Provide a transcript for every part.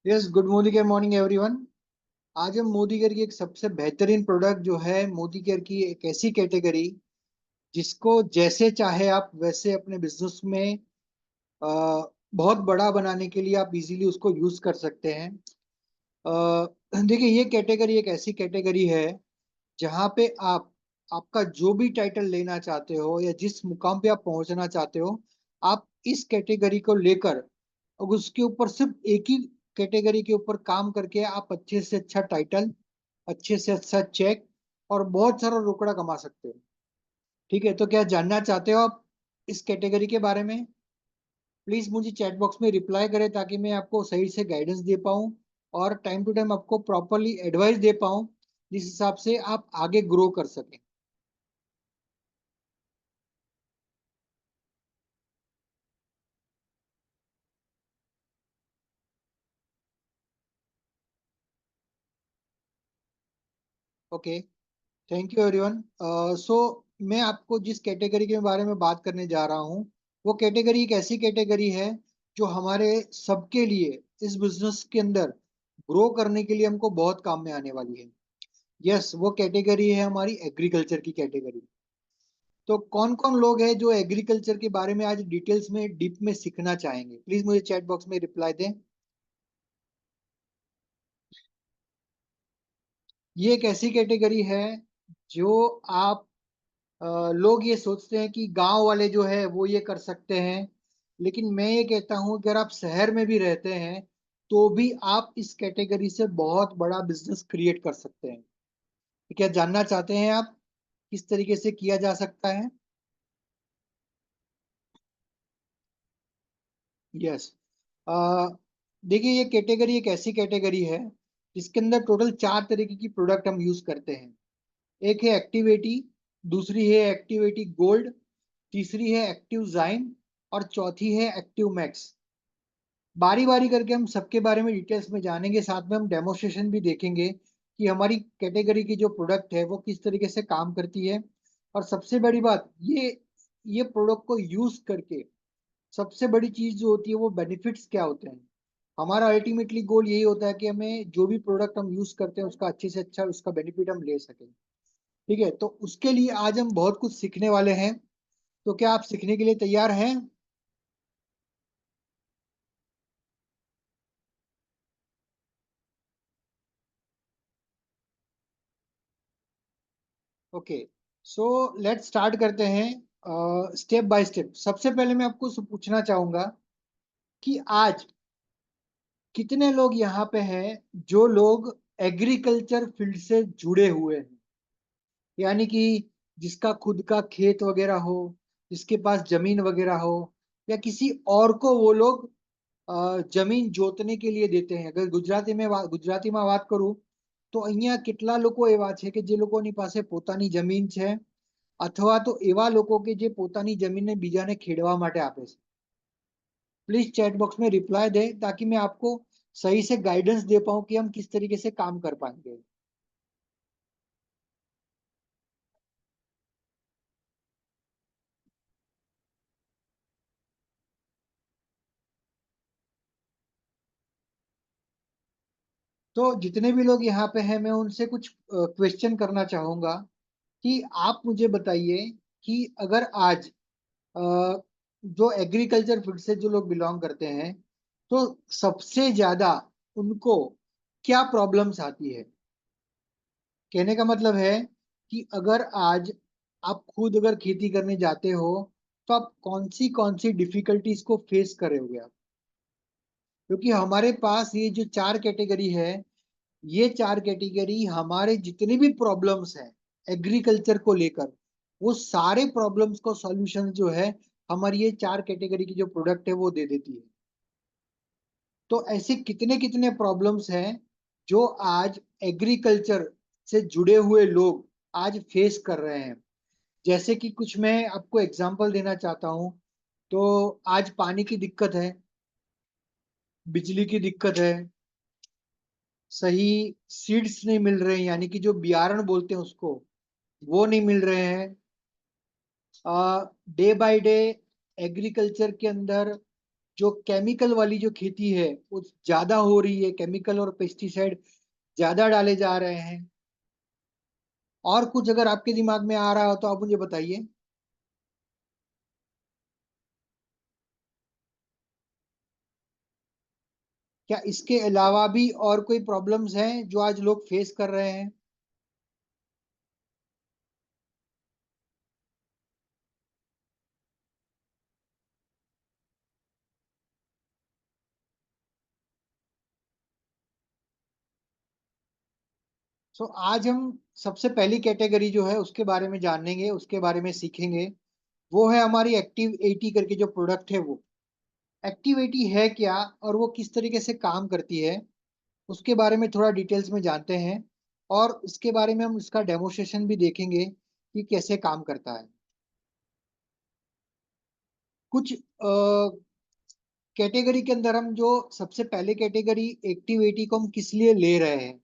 Yes, good morning everyone. आज हम Modi care की एक सबसे बेहतरीन प्रोडक्ट जो है मोदी केयर की एक ऐसी कैटेगरी जिसको जैसे चाहे आप वैसे अपने बिजनेस में बहुत बड़ा बनाने के लिए आप इजीली उसको यूज कर सकते हैं। देखिए, ये कैटेगरी एक ऐसी कैटेगरी है जहाँ पे आप आपका जो भी टाइटल लेना चाहते हो या जिस मुकाम पे आप पहुंचना चाहते हो, आप इस कैटेगरी को लेकर और उसके ऊपर सिर्फ एक ही कैटेगरी के ऊपर काम करके आप अच्छे से अच्छा टाइटल, अच्छे से अच्छा चेक और बहुत सारा रोकड़ा कमा सकते हो। ठीक है, तो क्या जानना चाहते हो आप इस कैटेगरी के बारे में? प्लीज मुझे चैट बॉक्स में रिप्लाई करें ताकि मैं आपको सही से गाइडेंस दे पाऊं और टाइम टू टाइम आपको प्रॉपरली एडवाइस दे पाऊं, जिस हिसाब से आप आगे ग्रो कर सकें। Okay, thank you everyone. सो मैं आपको जिस कैटेगरी के बारे में बात करने जा रहा हूँ, वो कैटेगरी एक ऐसी कैटेगरी है जो हमारे सबके लिए इस बिजनेस के अंदर ग्रो करने के लिए हमको बहुत काम में आने वाली है। यस, वो कैटेगरी है हमारी एग्रीकल्चर की कैटेगरी। तो कौन कौन लोग हैं जो एग्रीकल्चर के बारे में आज डिटेल्स में डीप में सीखना चाहेंगे? प्लीज मुझे चैट बॉक्स में रिप्लाई दें। ये एक ऐसी कैटेगरी है जो आप लोग ये सोचते हैं कि गांव वाले जो है वो ये कर सकते हैं, लेकिन मैं ये कहता हूं कि अगर आप शहर में भी रहते हैं तो भी आप इस कैटेगरी से बहुत बड़ा बिजनेस क्रिएट कर सकते हैं। तो क्या जानना चाहते हैं आप किस तरीके से किया जा सकता है? यस। देखिए, ये कैटेगरी एक ऐसी कैटेगरी है जिसके अंदर टोटल चार तरीके की प्रोडक्ट हम यूज करते हैं। एक है एक्टिवेटी, दूसरी है एक्टिवेटी गोल्ड, तीसरी है एक्टिव जाइन और चौथी है एक्टिव मैक्स। बारी बारी करके हम सबके बारे में डिटेल्स में जानेंगे, साथ में हम डेमोस्ट्रेशन भी देखेंगे कि हमारी कैटेगरी की जो प्रोडक्ट है वो किस तरीके से काम करती है। और सबसे बड़ी बात ये प्रोडक्ट को यूज करके सबसे बड़ी चीज जो होती है वो बेनिफिट्स क्या होते हैं। हमारा अल्टीमेटली गोल यही होता है कि हमें जो भी प्रोडक्ट हम यूज करते हैं उसका अच्छे से अच्छा उसका बेनिफिट हम ले सकें। ठीक है, तो उसके लिए आज हम बहुत कुछ सीखने वाले हैं। तो क्या आप सीखने के लिए तैयार हैं? ओके, सो लेट्स स्टार्ट करते हैं स्टेप बाय स्टेप। सबसे पहले मैं आपको पूछना चाहूंगा कि आज कितने लोग यहाँ पे हैं जो लोग एग्रीकल्चर फील्ड से जुड़े हुए हैं, यानी कि जिसका खुद का खेत वगैरह हो, जिसके पास जमीन वगैरह हो, या किसी और को वो लोग जमीन जोतने के लिए देते हैं। अगर गुजराती में बात करूं तो અહીંયા કેટલા લોકો એવા છે કે જે લોકોની પાસે પોતાની જમીન છે અથવા તો એવા લોકો કે જે પોતાની જમીનને બીજાને ખેડવા માટે આપે છે। प्लीज चैट बॉक्स में रिप्लाई दें ताकि मैं आपको सही से गाइडेंस दे पाऊं कि हम किस तरीके से काम कर पाएंगे। तो जितने भी लोग यहाँ पे हैं मैं उनसे कुछ क्वेश्चन करना चाहूंगा कि आप मुझे बताइए कि अगर आज जो एग्रीकल्चर फील्ड से जो लोग बिलोंग करते हैं तो सबसे ज्यादा उनको क्या प्रॉब्लम्स आती है। कहने का मतलब है कि अगर आज आप खुद अगर खेती करने जाते हो तो आप कौन सी डिफिकल्टीज को फेस करोगे आप? क्योंकि हमारे पास ये जो चार कैटेगरी है, ये चार कैटेगरी हमारे जितने भी प्रॉब्लम्स हैं एग्रीकल्चर को लेकर, वो सारे प्रॉब्लम्स को सॉल्यूशन जो है हमारी ये चार कैटेगरी की जो प्रोडक्ट है वो दे देती है। तो ऐसे कितने कितने प्रॉब्लम्स हैं जो आज एग्रीकल्चर से जुड़े हुए लोग आज फेस कर रहे हैं। जैसे कि कुछ मैं आपको एग्जांपल देना चाहता हूँ। तो आज पानी की दिक्कत है, बिजली की दिक्कत है, सही सीड्स नहीं मिल रहे हैं, यानी कि जो बियारण बोलते हैं उसको, वो नहीं मिल रहे हैं। डे बाय डे एग्रीकल्चर के अंदर जो केमिकल वाली जो खेती है वो ज्यादा हो रही है, केमिकल और पेस्टिसाइड ज्यादा डाले जा रहे हैं। और कुछ अगर आपके दिमाग में आ रहा हो तो आप मुझे बताइए। क्या इसके अलावा भी और कोई प्रॉब्लम्स हैं जो आज लोग फेस कर रहे हैं? सो आज हम सबसे पहली कैटेगरी जो है उसके बारे में जानेंगे, उसके बारे में सीखेंगे। वो है हमारी एक्टिव 80 करके जो प्रोडक्ट है वो। एक्टिव 80 है क्या और वो किस तरीके से काम करती है, उसके बारे में थोड़ा डिटेल्स में जानते हैं। और इसके बारे में हम इसका डेमोस्ट्रेशन भी देखेंगे कि कैसे काम करता है। कुछ कैटेगरी के अंदर हम जो सबसे पहले कैटेगरी एक्टिव 80 को हम किस लिए ले रहे हैं,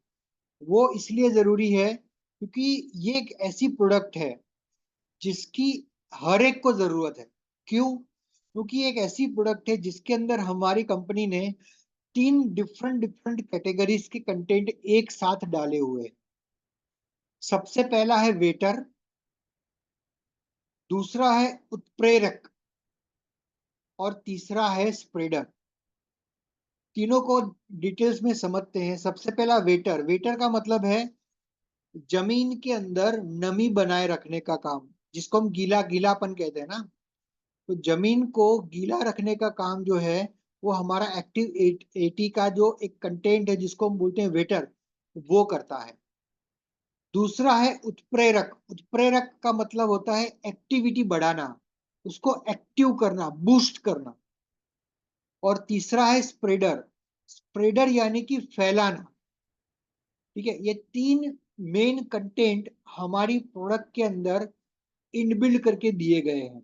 वो इसलिए जरूरी है क्योंकि ये एक ऐसी प्रोडक्ट है जिसकी हर एक को जरूरत है। क्यों? क्योंकि एक ऐसी प्रोडक्ट है जिसके अंदर हमारी कंपनी ने तीन डिफरेंट डिफरेंट कैटेगरीज के कंटेंट एक साथ डाले हुए हैं। सबसे पहला है वेटर, दूसरा है उत्प्रेरक, और तीसरा है स्प्रेडर। तीनों को डिटेल्स में समझते हैं। सबसे पहला वेटर। वेटर का मतलब है जमीन के अंदर नमी बनाए रखने का काम, जिसको हम गीलापन कहते हैं ना। तो जमीन को गीला रखने का काम जो है वो हमारा एक्टिव 80 का जो एक कंटेंट है जिसको हम बोलते हैं वेटर, वो करता है। दूसरा है उत्प्रेरक। उत्प्रेरक का मतलब होता है एक्टिविटी बढ़ाना, उसको एक्टिव करना, बूस्ट करना। और तीसरा है स्प्रेडर। स्प्रेडर यानी कि फैलाना। ठीक है, ये तीन मेन कंटेंट हमारी प्रोडक्ट के अंदर इनबिल्ड करके दिए गए हैं।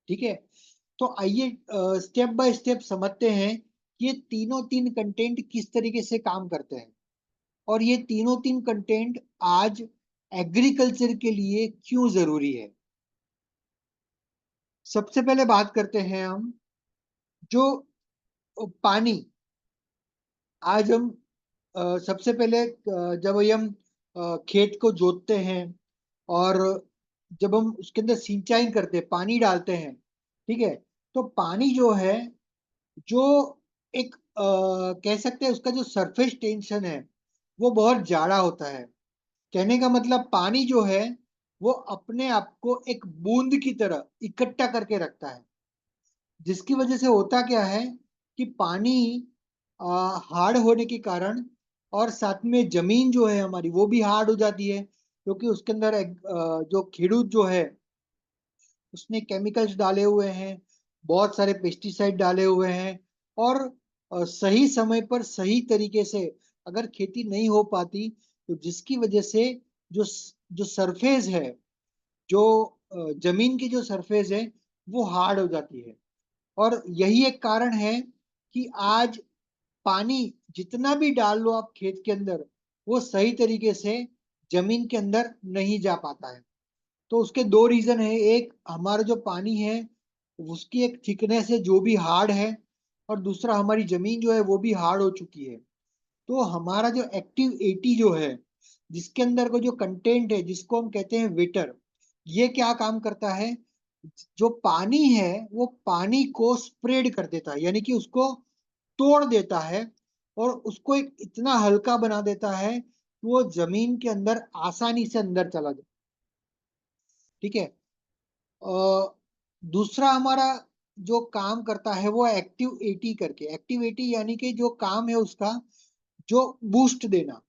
ठीक है, तो आइए स्टेप बाय स्टेप समझते हैं कि ये तीनों तीन कंटेंट किस तरीके से काम करते हैं और ये तीनों तीन कंटेंट आज एग्रीकल्चर के लिए क्यों जरूरी है। सबसे पहले बात करते हैं हम जो पानी। आज हम सबसे पहले जब ये हम खेत को जोतते हैं और जब हम उसके अंदर सिंचाई करते हैं, पानी डालते हैं। ठीक है, तो पानी जो है, जो एक कह सकते हैं उसका जो सरफेस टेंशन है वो बहुत ज्यादा होता है। कहने का मतलब पानी जो है वो अपने आप को एक बूंद की तरह इकट्ठा करके रखता है। जिसकी वजह से होता क्या है कि पानी हार्ड होने के कारण और साथ में जमीन जो है हमारी वो भी हार्ड हो जाती है, क्योंकि उसके अंदर जो खेडूत जो है उसने केमिकल्स डाले हुए हैं, बहुत सारे पेस्टिसाइड डाले हुए हैं। और सही समय पर सही तरीके से अगर खेती नहीं हो पाती तो जिसकी वजह से जो जो सरफेस है, जो जमीन की जो सरफेस है वो हार्ड हो जाती है। और यही एक कारण है कि आज पानी जितना भी डाल लो आप खेत के अंदर, वो सही तरीके से जमीन के अंदर नहीं जा पाता है। तो उसके दो रीजन है। एक, हमारा जो पानी है उसकी एक थिकनेस है जो भी हार्ड है, और दूसरा हमारी जमीन जो है वो भी हार्ड हो चुकी है। तो हमारा जो एक्टिव 80 जो है, जिसके अंदर को जो कंटेंट है जिसको हम कहते हैं वेटर, ये क्या काम करता है? जो पानी है वो पानी को स्प्रेड कर देता है, यानी कि उसको तोड़ देता है और उसको एक इतना हल्का बना देता है कि वो जमीन के अंदर आसानी से अंदर चला जाए। ठीक है। दूसरा हमारा जो काम करता है वो एक्टिव 80 करके। एक्टिव 80 यानी कि जो काम है उसका, जो बूस्ट देना।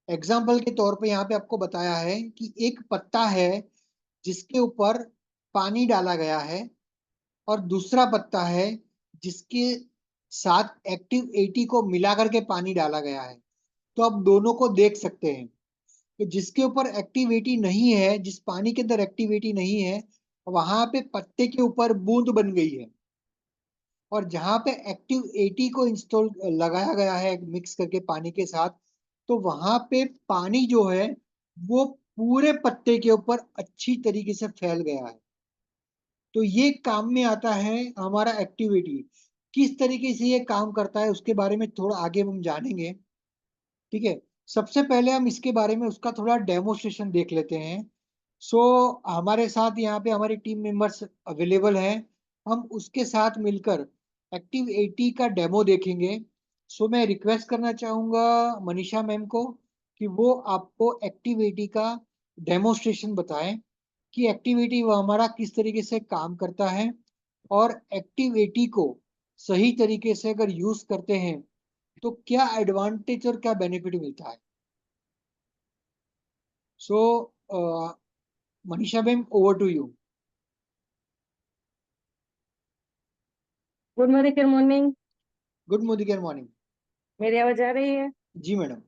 एग्जाम्पल के तौर पे यहाँ पे आपको बताया है कि एक पत्ता है जिसके ऊपर पानी डाला गया है, और दूसरा पत्ता है जिसके साथ एक्टिव 80 को मिला करके पानी डाला गया है। तो आप दोनों को देख सकते हैं कि जिसके ऊपर एक्टिविटी नहीं है, जिस पानी के अंदर एक्टिविटी नहीं है, वहां पे पत्ते के ऊपर बूंद बन गई है। और जहां पे एक्टिव 80 को इंस्टॉल लगाया गया है मिक्स करके पानी के साथ, तो वहां पे पानी जो है वो पूरे पत्ते के ऊपर अच्छी तरीके से फैल गया है। तो ये काम में आता है हमारा एक्टिविटी। किस तरीके से ये काम करता है उसके बारे में थोड़ा आगे हम जानेंगे। ठीक है, सबसे पहले हम इसके बारे में उसका थोड़ा डेमोस्ट्रेशन देख लेते हैं। सो हमारे साथ यहाँ पे हमारे टीम मेंबर्स अवेलेबल हैं, हम उसके साथ मिलकर एक्टिव 80 का डेमो देखेंगे। सो मैं रिक्वेस्ट करना चाहूंगा मनीषा मैम को कि वो आपको एक्टिव 80 का डेमोस्ट्रेशन बताएं कि एक्टिविटी वो हमारा किस तरीके से काम करता है, और एक्टिव 80 को सही तरीके से अगर यूज करते हैं तो क्या एडवांटेज और क्या बेनिफिट मिलता है। So Manisha ma'am, over to you. Good morning, good morning. Good morning morning. मेरी आवाज आ रही है? जी मैडम।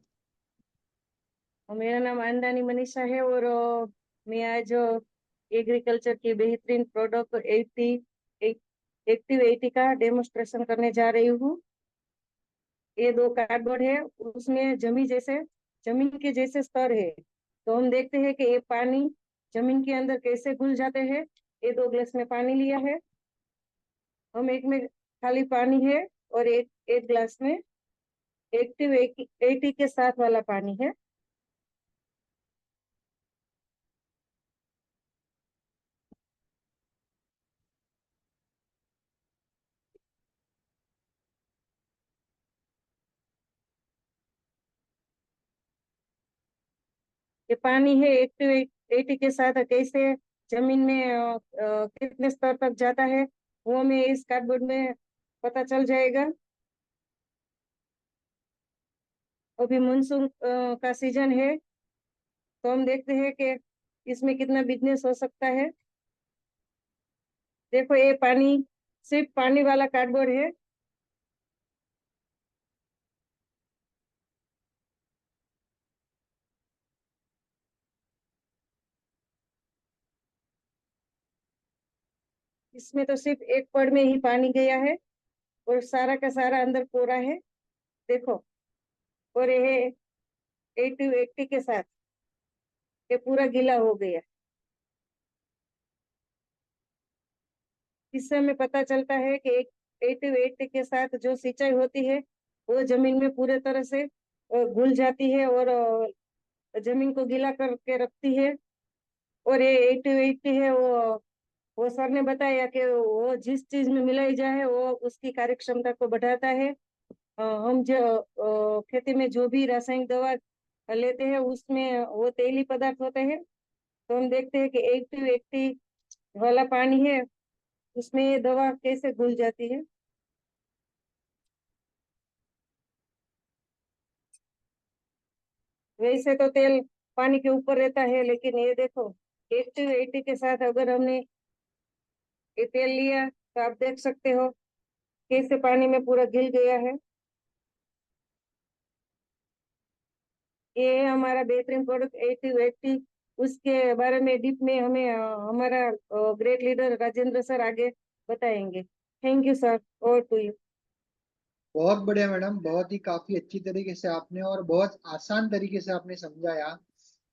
और मेरा नाम अंदानी मनीषा है, और मैं आज एग्रीकल्चर की बेहतरीन प्रोडक्ट 80 एक्टिव 80 का डेमोस्ट्रेशन करने जा रही हूँ। ये दो कार्डबोर्ड है, उसमें जमीन के जैसे स्तर है। तो हम देखते हैं कि ये पानी जमीन के अंदर कैसे घुल जाते हैं। ये दो ग्लास में पानी लिया है, हम एक में खाली पानी है, और एक एक ग्लास में एक्टिव 80 के साथ वाला पानी है। ये पानी है एक्टिव 80 के साथ कैसे जमीन में कितने स्तर तक जाता है, वो हमें इस कार्डबोर्ड में पता चल जाएगा। अभी मानसून का सीजन है, तो हम देखते हैं कि इसमें कितना बिजनेस हो सकता है। देखो, ये पानी सिर्फ पानी वाला कार्डबोर्ड है। इसमें तो सिर्फ एक पड़ में ही पानी गया है, और सारा का सारा अंदर कोरा है। देखो, और ये 80 के साथ ये पूरा गीला हो गया। इससे हमें पता चलता है कि एक 80 के साथ जो सिंचाई होती है वो जमीन में पूरे तरह से घुल जाती है, और जमीन को गीला करके रखती है। और ये 80 है, वो सर ने बताया कि वो जिस चीज में मिलाई जाए वो उसकी कार्यक्षमता को बढ़ाता है। हम जो खेती में जो भी रासायनिक दवा लेते हैं उसमें वो तेली पदार्थ होते हैं। तो हम देखते हैं कि 80 वाला पानी है, उसमें ये दवा कैसे घुल जाती है। वैसे तो तेल पानी के ऊपर रहता है, लेकिन ये देखो, 80 के साथ अगर हमने ये तेल लिया तो आप देख सकते हो कैसे पानी में पूरा घिल गया है। ये है हमारा बेहतरीन प्रोडक्ट 80 उसके बारे में डीप में हमें हमारा ग्रेट लीडर राजेंद्र सर आगे बताएंगे। Thank you sir, over to you. बहुत बढ़िया मैडम, बहुत ही काफी अच्छी तरीके से आपने और बहुत आसान तरीके से आपने समझाया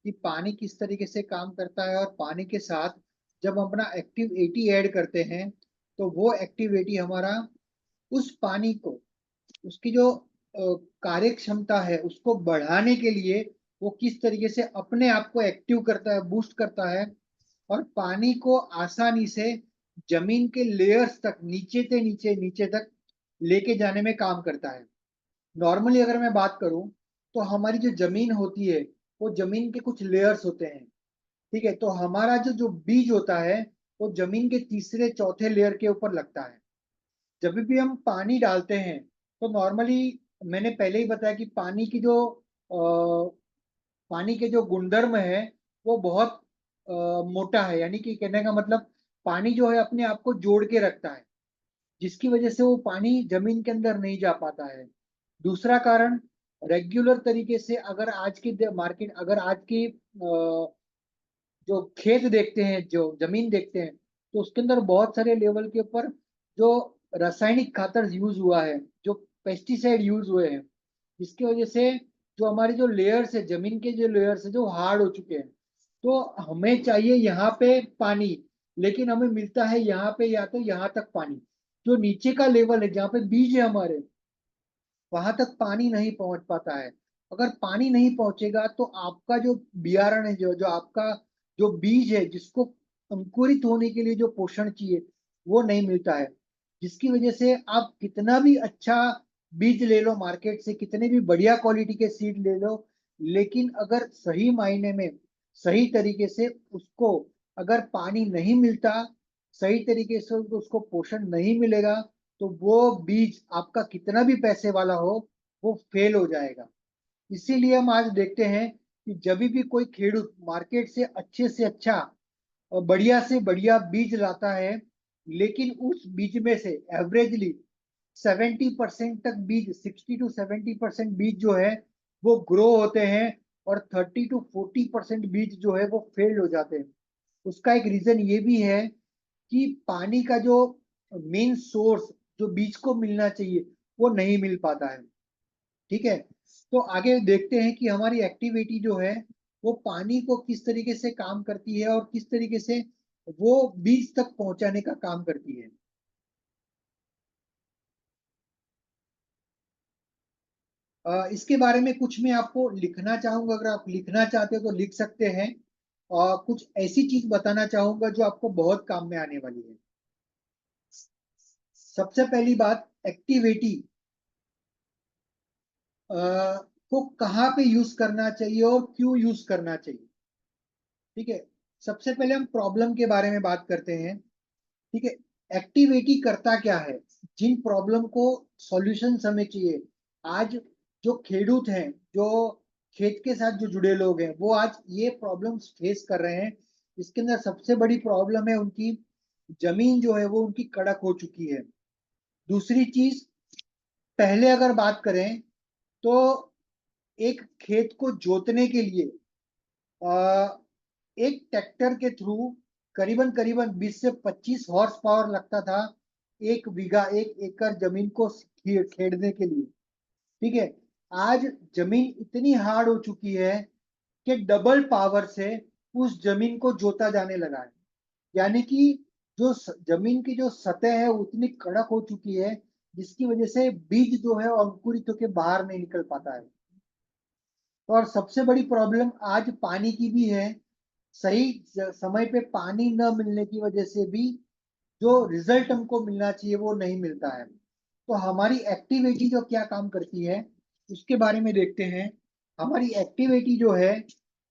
कि पानी किस तरीके से काम करता है, और पानी के साथ जब हम अपना एक्टिव 80 ऐड करते हैं तो वो एक्टिविटी हमारा उस पानी को, उसकी जो कार्य क्षमता है उसको बढ़ाने के लिए वो किस तरीके से अपने आप को एक्टिव करता है, बूस्ट करता है, और पानी को आसानी से जमीन के लेयर्स तक, नीचे से नीचे नीचे तक लेके जाने में काम करता है। नॉर्मली अगर मैं बात करूं तो हमारी जो जमीन होती है वो जमीन के कुछ लेयर्स होते हैं। ठीक है, तो हमारा जो जो बीज होता है वो जमीन के तीसरे चौथे लेयर के ऊपर लगता है। जब भी हम पानी डालते हैं तो नॉर्मली, मैंने पहले ही बताया कि पानी के जो गुणधर्म है वो बहुत मोटा है, यानी कि कहने का मतलब पानी जो है अपने आप को जोड़ के रखता है, जिसकी वजह से वो पानी जमीन के अंदर नहीं जा पाता है। दूसरा कारण, रेगुलर तरीके से अगर आज की मार्केट, अगर आज की जो खेत देखते हैं, जो जमीन देखते हैं, तो उसके अंदर बहुत सारे लेवल के ऊपर जो रासायनिक खातर यूज हुआ है, जो पेस्टिसाइड यूज हुए हैं, जिसकी वजह से जो हमारे जो लेयर्स है, जमीन के जो लेयर्स है जो हार्ड हो चुके हैं। तो हमें चाहिए यहाँ पे पानी, लेकिन हमें मिलता है यहाँ पे या तो यहाँ तक पानी, जो नीचे का लेवल है जहाँ पे बीज है हमारे, वहां तक पानी नहीं पहुंच पाता है। अगर पानी नहीं पहुंचेगा तो आपका जो बियारण है, जो जो आपका जो बीज है, जिसको अंकुरित होने के लिए जो पोषण चाहिए, वो नहीं मिलता है। जिसकी वजह से आप कितना भी अच्छा बीज ले लो मार्केट से, कितने भी बढ़िया क्वालिटी के सीड ले लो, लेकिन अगर सही मायने में सही तरीके से उसको अगर पानी नहीं मिलता, सही तरीके से उसको पोषण नहीं मिलेगा, तो वो बीज आपका कितना भी पैसे वाला हो, वो फेल हो जाएगा। इसीलिए हम आज देखते हैं कि जब भी कोई खेडूत मार्केट से अच्छा और बढ़िया से बढ़िया बीज लाता है, लेकिन उस बीज में से एवरेजली 70% तक बीज, 60 to 70% बीज जो है वो ग्रो होते हैं, और 30 to 40% बीज जो है वो फेल हो जाते हैं। उसका एक रीजन ये भी है कि पानी का जो मेन सोर्स जो बीज को मिलना चाहिए, वो नहीं मिल पाता है। ठीक है, तो आगे देखते हैं कि हमारी एक्टिविटी जो है वो पानी को किस तरीके से काम करती है और किस तरीके से वो बीज तक पहुंचाने का काम करती है। इसके बारे में कुछ मैं आपको लिखना चाहूंगा, अगर आप लिखना चाहते हो तो लिख सकते हैं। और कुछ ऐसी चीज बताना चाहूंगा जो आपको बहुत काम में आने वाली है। सबसे पहली बात, एक्टिविटी को कहाँ पे यूज करना चाहिए और क्यों यूज करना चाहिए। ठीक है, सबसे पहले हम प्रॉब्लम के बारे में बात करते हैं। ठीक है, एक्टिविटी करता क्या है, जिन प्रॉब्लम को सॉल्यूशन हमें चाहिए। आज जो खेडूत हैं, जो खेत के साथ जो जुड़े लोग हैं, वो आज ये प्रॉब्लम्स फेस कर रहे हैं। इसके अंदर सबसे बड़ी प्रॉब्लम है उनकी जमीन जो है वो उनकी कड़क हो चुकी है। दूसरी चीज, पहले अगर बात करें तो एक खेत को जोतने के लिए एक ट्रैक्टर के थ्रू करीबन करीबन 20 से 25 हॉर्स पावर लगता था, एक बीघा, एक एकड़ जमीन को खेड़ने के लिए। ठीक है, आज जमीन इतनी हार्ड हो चुकी है कि डबल पावर से उस जमीन को जोता जाने लगा है। यानी कि जो जमीन की जो सतह है उतनी कड़क हो चुकी है, जिसकी वजह से बीज जो है अंकुरित होकर बाहर नहीं निकल पाता है। और सबसे बड़ी प्रॉब्लम आज पानी की भी है। सही समय पे पानी न मिलने की वजह से भी जो रिजल्ट हमको मिलना चाहिए वो नहीं मिलता है। तो हमारी एक्टिविटी जो क्या काम करती है, उसके बारे में देखते हैं। हमारी एक्टिविटी जो है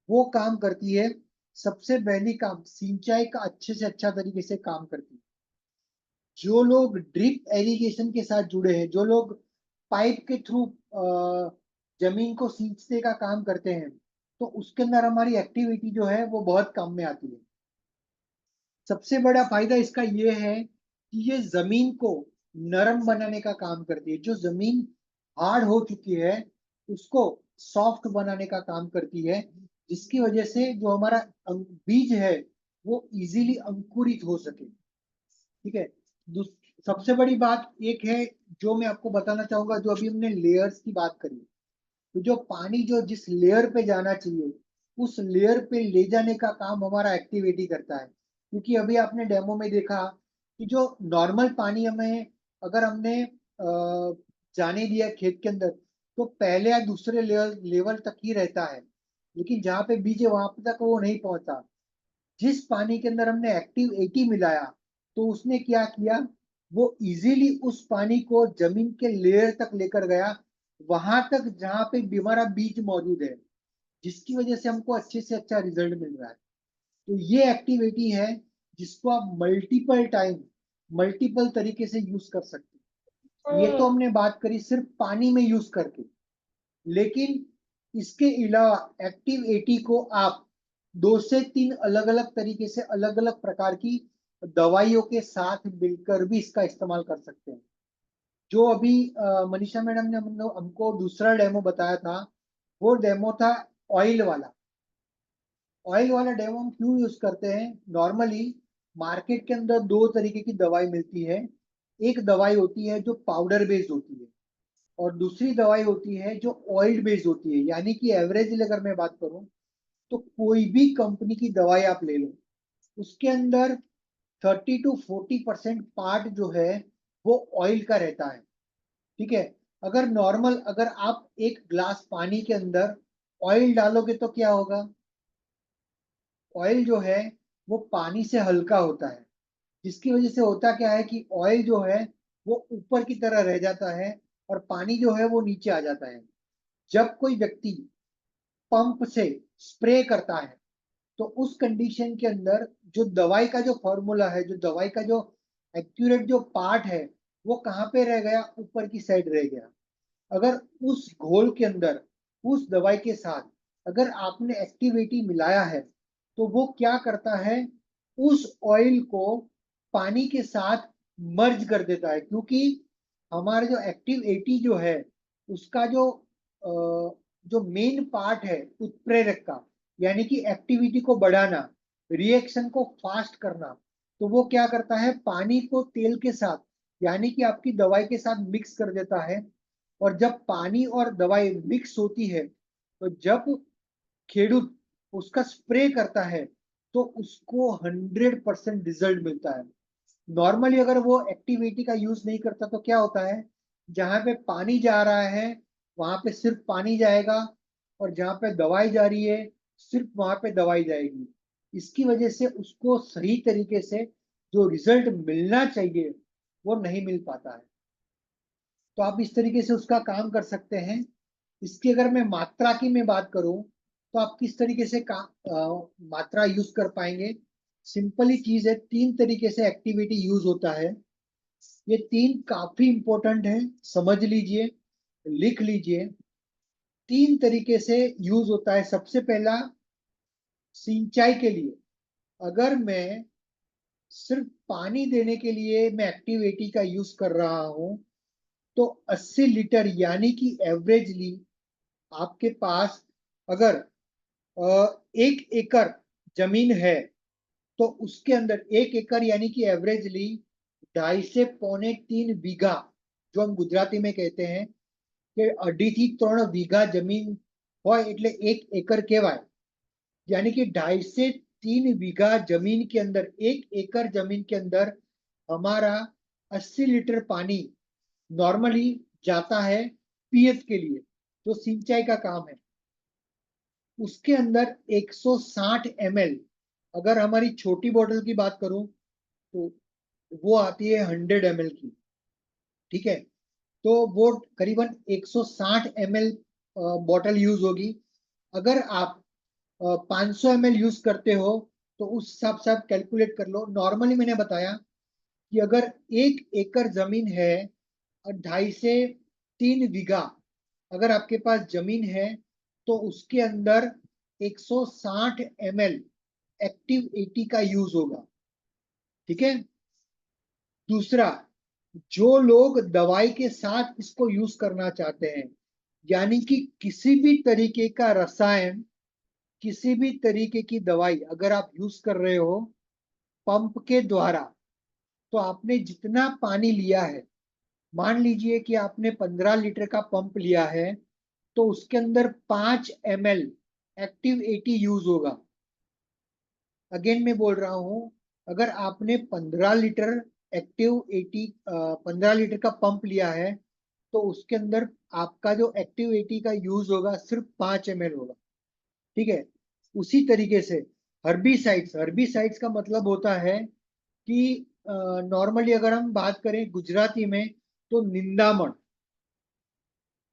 वो काम करती है, सबसे पहली काम सिंचाई का अच्छे से अच्छा तरीके से काम करती है। जो लोग ड्रिप एरिगेशन के साथ जुड़े हैं, जो लोग पाइप के थ्रू जमीन को सींचने का काम करते हैं, तो उसके अंदर हमारी एक्टिविटी जो है वो बहुत काम में आती है। सबसे बड़ा फायदा इसका ये है कि ये जमीन को नरम बनाने का काम करती है। जो जमीन हार्ड हो चुकी है उसको सॉफ्ट बनाने का काम करती है, जिसकी वजह से जो हमारा बीज है वो इजीली अंकुरित हो सके। ठीक है, सबसे बड़ी बात एक है जो मैं आपको बताना चाहूंगा। जो अभी हमने लेयर्स की बात करी, तो जो पानी जो जिस लेयर पे जाना चाहिए उस लेयर पे ले जाने का काम हमारा एक्टिविटी करता है। क्योंकि अभी आपने डेमो में देखा कि जो नॉर्मल पानी हमें अगर हमने जाने दिया खेत के अंदर, तो पहले या दूसरे लेवल लेवल तक ही रहता है, लेकिन जहाँ पे बीज है वहां तक वो नहीं पहुंचा। जिस पानी के अंदर हमने एक्टिव 80 मिलाया, तो उसने क्या किया, वो इजीली उस पानी को जमीन के लेयर तक लेकर गया, वहां तक जहां पे हमारा बीज मौजूद है, जिसकी वजह से हमको अच्छे से अच्छा रिजल्ट मिल रहा है। तो ये एक्टिविटी है जिसको आप मल्टीपल टाइम मल्टीपल तरीके से यूज कर सकते हैं। ये तो हमने बात करी सिर्फ पानी में यूज करके, लेकिन इसके अलावा एक्टिव 80 को आप 2 से 3 अलग अलग तरीके से अलग अलग प्रकार की दवाइयों के साथ मिलकर भी इसका इस्तेमाल कर सकते हैं। जो अभी मनीषा मैडम ने हमको दूसरा डेमो बताया था, वो डेमो था ऑयल वाला। ऑयल वाला डेमो हम क्यों यूज करते हैं, नॉर्मली मार्केट के अंदर दो तरीके की दवाई मिलती है। एक दवाई होती है जो पाउडर बेस्ड होती है, और दूसरी दवाई होती है जो ऑयल बेस्ड होती है। यानी कि एवरेज अगर मैं बात करूं, तो कोई भी कंपनी की दवाई आप ले लो, उसके अंदर 30 to 40% पार्ट जो है वो ऑयल का रहता है। ठीक है, अगर नॉर्मल अगर आप एक ग्लास पानी के अंदर ऑयल डालोगे तो क्या होगा? ऑयल जो है वो पानी से हल्का होता है, जिसकी वजह से होता क्या है कि ऑयल जो है वो ऊपर की तरह रह जाता है और पानी जो है वो नीचे आ जाता है। जब कोई व्यक्ति पंप से स्प्रे करता है तो उस कंडीशन के अंदर जो दवाई का जो फॉर्मूला है, जो दवाई का जो एक्यूरेट जो पार्ट है, वो कहाँ पे रह गया? ऊपर की साइड रह गया। अगर उस घोल के अंदर उस दवाई के साथ अगर आपने एक्टिविटी मिलाया है तो वो क्या करता है? उस ऑयल को पानी के साथ मर्ज कर देता है, क्योंकि हमारा जो एक्टिव एटी जो है उसका जो मेन पार्ट है उत्प्रेरक का, यानी कि एक्टिविटी को बढ़ाना, रिएक्शन को फास्ट करना, तो वो क्या करता है? पानी को तेल के साथ यानी कि आपकी दवाई के साथ मिक्स कर देता है। और जब पानी और दवाई मिक्स होती है तो जब खेडूत उसका स्प्रे करता है तो उसको 100% रिजल्ट मिलता है। नॉर्मली अगर वो एक्टिविटी का यूज नहीं करता तो क्या होता है? जहां पे पानी जा रहा है वहां पे सिर्फ पानी जाएगा, और जहां पे दवाई जा रही है सिर्फ वहां पे दवाई जाएगी। इसकी वजह से उसको सही तरीके से जो रिजल्ट मिलना चाहिए वो नहीं मिल पाता है। तो आप इस तरीके से उसका काम कर सकते हैं। इसकी अगर मैं मात्रा की मैं बात करूं तो आप किस तरीके से मात्रा यूज कर पाएंगे? सिंपली चीज है, तीन तरीके से एक्टिविटी यूज होता है। ये तीन काफी इंपॉर्टेंट है, समझ लीजिए, लिख लीजिए। तीन तरीके से यूज होता है। सबसे पहला, सिंचाई के लिए अगर मैं सिर्फ पानी देने के लिए मैं एक्टिविटी का यूज कर रहा हूं तो 80 लीटर यानी कि एवरेजली आपके पास अगर 1 एकड़ जमीन है तो उसके अंदर 1 एकड़ यानी कि एवरेजली 2.5 से 3.25 बीघा, जो हम गुजराती में कहते हैं कि 2.5 થી 3 વીઘા જમીન હોય એટલે 1 एकड़ કહેવાય। यानी कि 2.5 से 3 बीघा जमीन के अंदर 1 एकड़ जमीन के अंदर हमारा 80 लीटर पानी नॉर्मली जाता है पीएच के लिए, जो सिंचाई का काम है। उसके अंदर 160 ml, अगर हमारी छोटी बोतल की बात करूं तो वो आती है 100 ml की। ठीक है, तो वो करीबन 160 ml बॉटल यूज होगी। अगर आप 500 ml यूज करते हो तो उस हिसाब से आप कैलकुलेट कर लो। नॉर्मली मैंने बताया कि अगर 1 एकड़ जमीन है और 2.5 से 3 बीघा अगर आपके पास जमीन है तो उसके अंदर 160 ml एक्टिव एटी का यूज होगा। ठीक है, दूसरा, जो लोग दवाई के साथ इसको यूज करना चाहते हैं, यानी कि किसी भी तरीके का रसायन, किसी भी तरीके की दवाई अगर आप यूज कर रहे हो पंप के द्वारा, तो आपने जितना पानी लिया है, मान लीजिए कि आपने 15 लीटर का पंप लिया है तो उसके अंदर 5 ml एक्टिव एटी यूज होगा। अगेन मैं बोल रहा हूं, अगर आपने 15 लीटर एक्टिव एटी 15 लीटर का पंप लिया है तो उसके अंदर आपका जो एक्टिव एटी का यूज होगा सिर्फ 5 ml होगा। ठीक है, उसी तरीके से हर्बिसाइड्स, हर्बिसाइड्स का मतलब होता है कि नॉर्मली अगर हम बात करें गुजराती में तो निंदामण।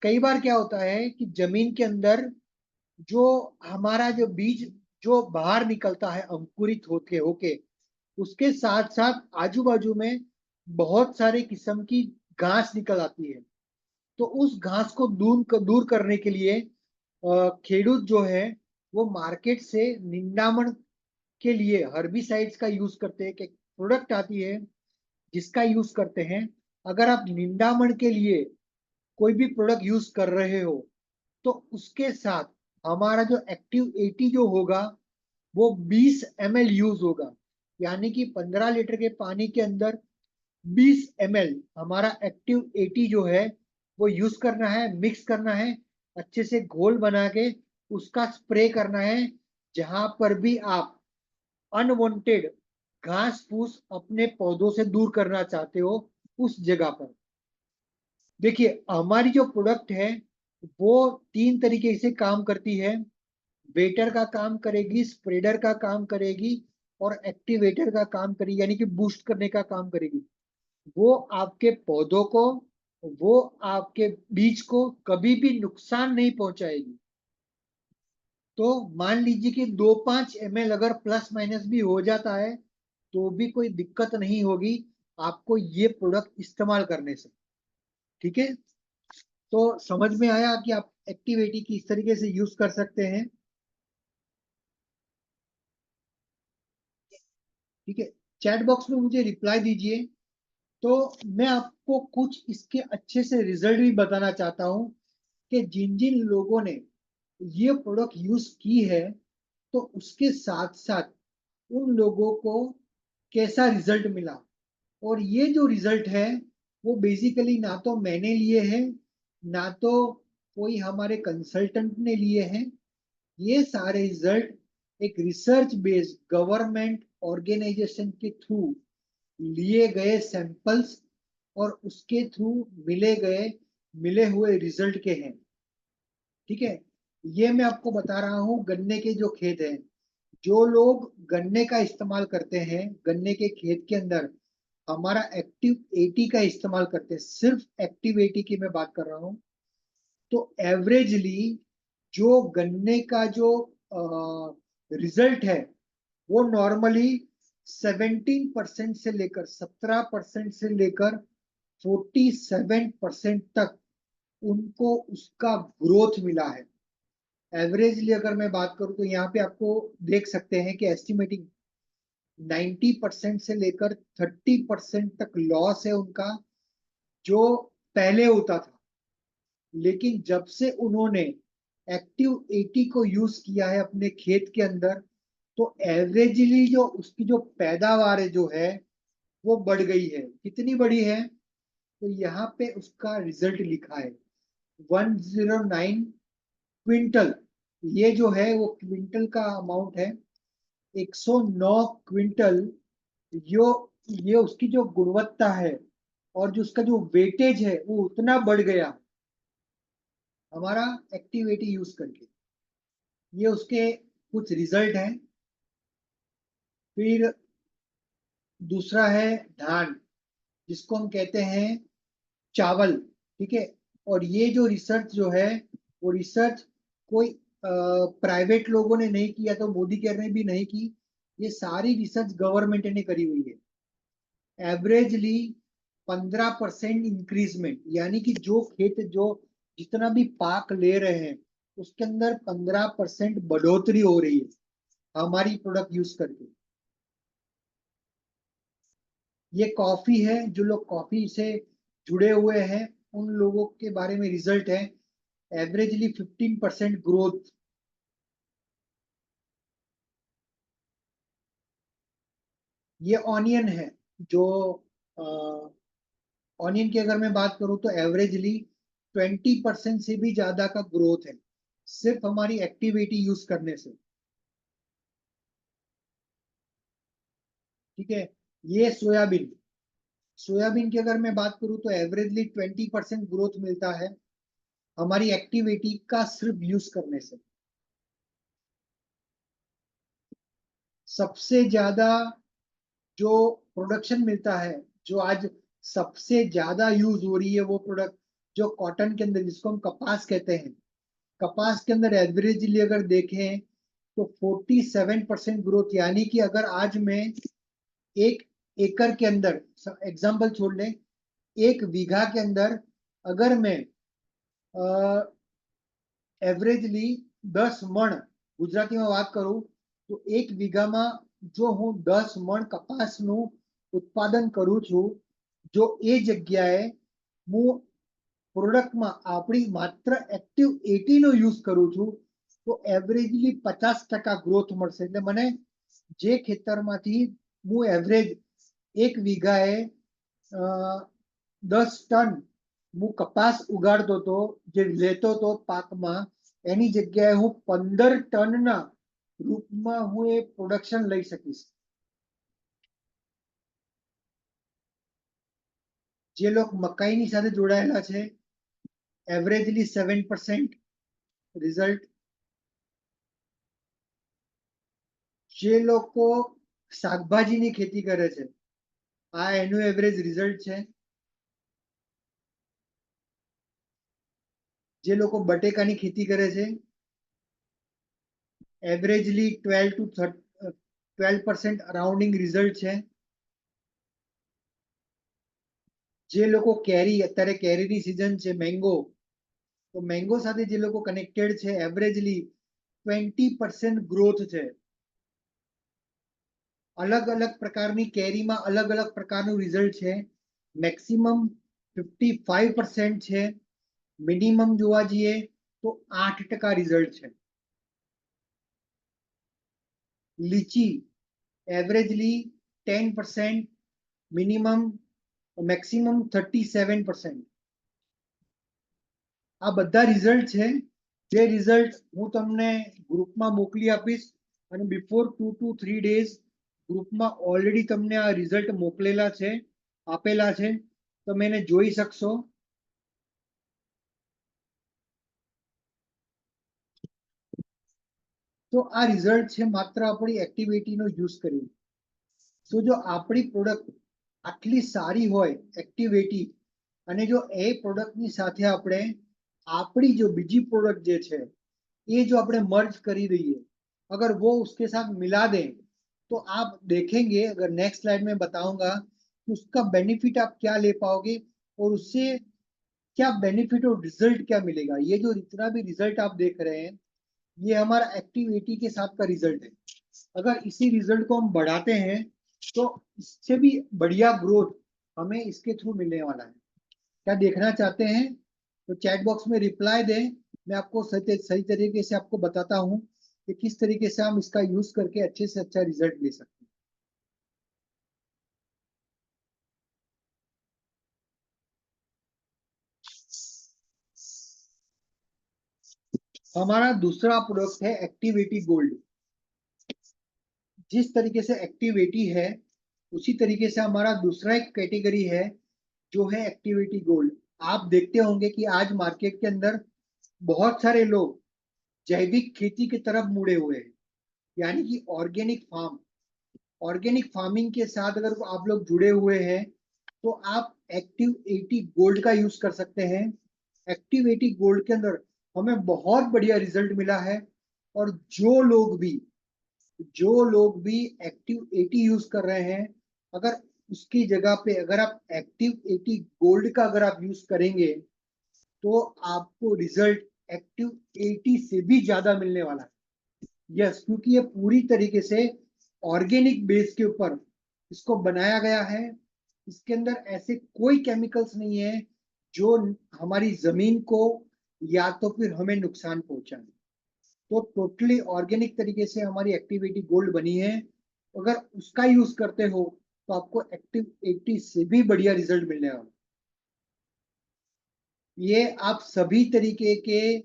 कई बार क्या होता है कि जमीन के अंदर जो हमारा जो बीज जो बाहर निकलता है अंकुरित होके होके, उसके साथ साथ आजू बाजू में बहुत सारे किस्म की घास निकल आती है। तो उस घास को दूर करने के लिए खेडूत जो है वो मार्केट से निंदामण के लिए हर्बिसाइड्स का यूज करते हैं। एक प्रोडक्ट आती है जिसका यूज करते हैं। अगर आप निंदामण के लिए कोई भी प्रोडक्ट यूज कर रहे हो तो उसके साथ हमारा जो एक्टिव एटी जो होगा वो 20 ml यूज होगा। यानी कि 15 लीटर के पानी के अंदर 20 ml हमारा एक्टिव एटी जो है वो यूज करना है, मिक्स करना है, अच्छे से घोल बना के उसका स्प्रे करना है। जहां पर भी आप अनवांटेड घास फूस अपने पौधों से दूर करना चाहते हो उस जगह पर। देखिए हमारी जो प्रोडक्ट है वो 3 तरीके से काम करती है। वेटर का काम करेगी, स्प्रेडर का काम करेगी और एक्टिवेटर का काम करेगी, यानी कि बूस्ट करने का काम करेगी। वो आपके पौधों को, वो आपके बीज को कभी भी नुकसान नहीं पहुंचाएगी। तो मान लीजिए कि 2-5 ml अगर प्लस माइनस भी हो जाता है तो भी कोई दिक्कत नहीं होगी आपको ये प्रोडक्ट इस्तेमाल करने से। ठीक है, तो समझ में आया कि आप एक्टिविटी किस तरीके से यूज कर सकते हैं। ठीक है, चैट बॉक्स में मुझे रिप्लाई दीजिए। तो मैं आपको कुछ इसके अच्छे से रिजल्ट भी बताना चाहता हूं कि जिन जिन लोगों ने ये प्रोडक्ट यूज की है तो उसके साथ साथ उन लोगों को कैसा रिजल्ट मिला। और ये जो रिजल्ट है वो बेसिकली ना तो मैंने लिए हैं, ना तो कोई हमारे कंसल्टेंट ने लिए हैं। ये सारे रिजल्ट एक रिसर्च बेस्ड गवर्नमेंट ऑर्गेनाइजेशन के थ्रू लिए गए सैंपल्स और उसके थ्रू मिले हुए रिजल्ट के हैं। ठीक है, ये मैं आपको बता रहा हूँ गन्ने के जो खेत हैं, जो लोग गन्ने का इस्तेमाल करते हैं, गन्ने के खेत के अंदर हमारा एक्टिव 80 का इस्तेमाल करते हैं, सिर्फ एक्टिव 80 की मैं बात कर रहा हूँ। तो एवरेजली जो गन्ने का जो रिजल्ट है वो नॉर्मली 17% से लेकर 17% से लेकर 47% तक उनको उसका ग्रोथ मिला है। एवरेजली अगर मैं बात करूं तो यहाँ पे आपको देख सकते हैं कि एस्टिमेटिंग 90% से लेकर 30% तक लॉस है उनका जो पहले होता था। लेकिन जब से उन्होंने एक्टिव 80 को यूज किया है अपने खेत के अंदर तो एवरेजली जो उसकी जो पैदावार है जो है वो बढ़ गई है। कितनी बढ़ी है, तो यहाँ पे उसका रिजल्ट लिखा है 109 क्विंटल। ये जो है वो क्विंटल का अमाउंट है, 109 क्विंटल। यो ये उसकी जो गुणवत्ता है और जो उसका जो वेटेज है वो उतना बढ़ गया हमारा एक्टिविटी यूज करके। ये उसके कुछ रिजल्ट हैं। फिर दूसरा है धान, जिसको हम कहते हैं चावल। ठीक है, और ये जो रिसर्च जो है वो रिसर्च कोई प्राइवेट लोगों ने नहीं किया, तो मोदी केयर ने भी नहीं की। ये सारी रिसर्च गवर्नमेंट ने करी हुई है। एवरेजली 15% इंक्रीजमेंट, यानी कि जो खेत जो जितना भी पाक ले रहे हैं उसके अंदर 15% बढ़ोतरी हो रही है हमारी प्रोडक्ट यूज करके। ये कॉफी है, जो लोग कॉफी से जुड़े हुए हैं उन लोगों के बारे में रिजल्ट है। Averagely 15% growth. ये ऑनियन है, जो ऑनियन की अगर मैं बात करूं तो एवरेजली 20% से भी ज्यादा का ग्रोथ है सिर्फ हमारी एक्टिविटी यूज करने से। ठीक है, ये सोयाबीन, सोयाबीन की अगर मैं बात करूं तो एवरेजली 20% ग्रोथ मिलता है हमारी एक्टिविटी का सिर्फ यूज करने से। सबसे ज्यादा जो प्रोडक्शन मिलता है, जो आज सबसे ज्यादा यूज हो रही है वो प्रोडक्ट जो कॉटन के अंदर, जिसको हम कपास कहते हैं, कपास के अंदर एवरेजली अगर देखें तो 47% ग्रोथ। यानी कि अगर आज मैं 1 एकड़ के अंदर, एग्जाम्पल छोड़ लें, 1 बीघा के अंदर अगर मैं एवरेजली 10 मण गुजराती में बात करूं तो 1 बीघाમાં જો હું 10 મણ કપાસનું ઉત્પાદન કરું છું, જો એ જગ્યાએ હું પ્રોડક્ટમાં આપણી માત્ર એક્ટિવ 80 નો યુઝ કરું છું તો એવરેજલી 50% ગ્રોથ મળશે। એટલે મને જે ખેતરમાંથી હું એવરેજ 1 વીઘાએ 10 ટન હું કપાસ ઉગાડતો હતો, જે લેતો હતો પાકમાં, એની જગ્યાએ હું 15 ટનના રૂપમાં હું એ પ્રોડક્શન લઈ શકીશ। જે લોક મકાઈની સાથે જોડાયેલા છે એવરેજલી 7% રિઝલ્ટ, જે લોકો શાકભાજીની ખેતી કરે છે આ એનું એવરેજ રિઝલ્ટ છે, જે લોકો બટેકાની ખેતી કરે છે એવરેજલી 12% અરાઉન્ડિંગ રિઝલ્ટ છે, જે લોકો કેરી, અત્યારે કેરીની સિઝન છે મેંગો, તો મેંગો સાથે જે લોકો કનેક્ટેડ છે એવરેજલી 20% ગ્રોથ છે. અલગ અલગ પ્રકારની કેરીમાં અલગ અલગ પ્રકારનું રિઝલ્ટ છે. મેક્સિમમ 55% છે, મિનિમમ જોવા જઈએ તો 8% રિઝલ્ટ છે. લીચી એવરેજલી 10%, મિનિમમ મેક્સિમમ 37%. આ બધા રિઝલ્ટ છે, જે રિઝલ્ટ હું તમને ગ્રુપમાં મોકલી આપીશ અને બિફોર 2 to 3 days ગ્રુપમાં ઓલરેડી તમને આ રિઝલ્ટ મોકલેલા છે, આપેલા છે, તમે એને જોઈ શકશો. તો આ રિઝલ્ટ છે માત્ર આપણી એક્ટિવિટીનો યુઝ કરી. તો જો આપણી પ્રોડક્ટ આટલી સારી હોય એક્ટિવિટી, અને જો એ પ્રોડક્ટની સાથે આપણે આપણી जो બીજી प्रोडक्ट જે છે ये जो આપણે मर्ज કરી દઈએ, अगर वो उसके साथ मिला दें तो आप देखेंगे, अगर नेक्स्ट स्लाइड में बताऊंगा कि उसका बेनिफिट आप क्या ले पाओगे और उससे क्या बेनिफिट और रिजल्ट क्या मिलेगा. ये जो इतना भी रिजल्ट आप देख रहे हैं ये हमारा एक्टिविटी के साथ का रिजल्ट है. अगर इसी रिजल्ट को हम बढ़ाते हैं तो इससे भी बढ़िया ग्रोथ हमें इसके थ्रू मिलने वाला है. क्या देखना चाहते हैं तो चैट बॉक्स में रिप्लाई दें, मैं आपको सही तरीके से आपको बताता हूं कि किस तरीके से हम इसका यूज करके अच्छे से अच्छा रिजल्ट ले सकते हैं. हमारा दूसरा प्रोडक्ट है एक्टिविटी गोल्ड. जिस तरीके से एक्टिविटी है उसी तरीके से हमारा दूसरा एक कैटेगरी है जो है एक्टिविटी गोल्ड. आप देखते होंगे कि आज मार्केट के अंदर बहुत सारे लोग जैविक खेती की तरफ मुड़े हुए हैं, यानी कि ऑर्गेनिक फार्मिंग के साथ अगर आप लोग जुड़े हुए हैं तो आप एक्टिव 80 गोल्ड का यूज कर सकते हैं. एक्टिव 80 गोल्ड के अंदर हमें बहुत बढ़िया रिजल्ट मिला है. और जो लोग भी एक्टिव 80 यूज कर रहे हैं, अगर उसकी जगह पे अगर आप एक्टिव 80 गोल्ड का अगर आप यूज करेंगे तो आपको रिजल्ट एक्टिव 80 से भी ज्यादा मिलने वाला है. यस, क्योंकि ये पूरी तरीके से ऑर्गेनिक बेस के ऊपर इसको बनाया गया है. इसके अंदर ऐसे कोई केमिकल्स नहीं है जो हमारी जमीन को या तो फिर हमें नुकसान पहुंचाए. तो टोटली ऑर्गेनिक तरीके से हमारी एक्टिविटी गोल्ड बनी है. अगर उसका यूज करते हो तो आपको एक्टिव 80 से भी बढ़िया रिजल्ट मिलने वाला. ये आप सभी तरीके के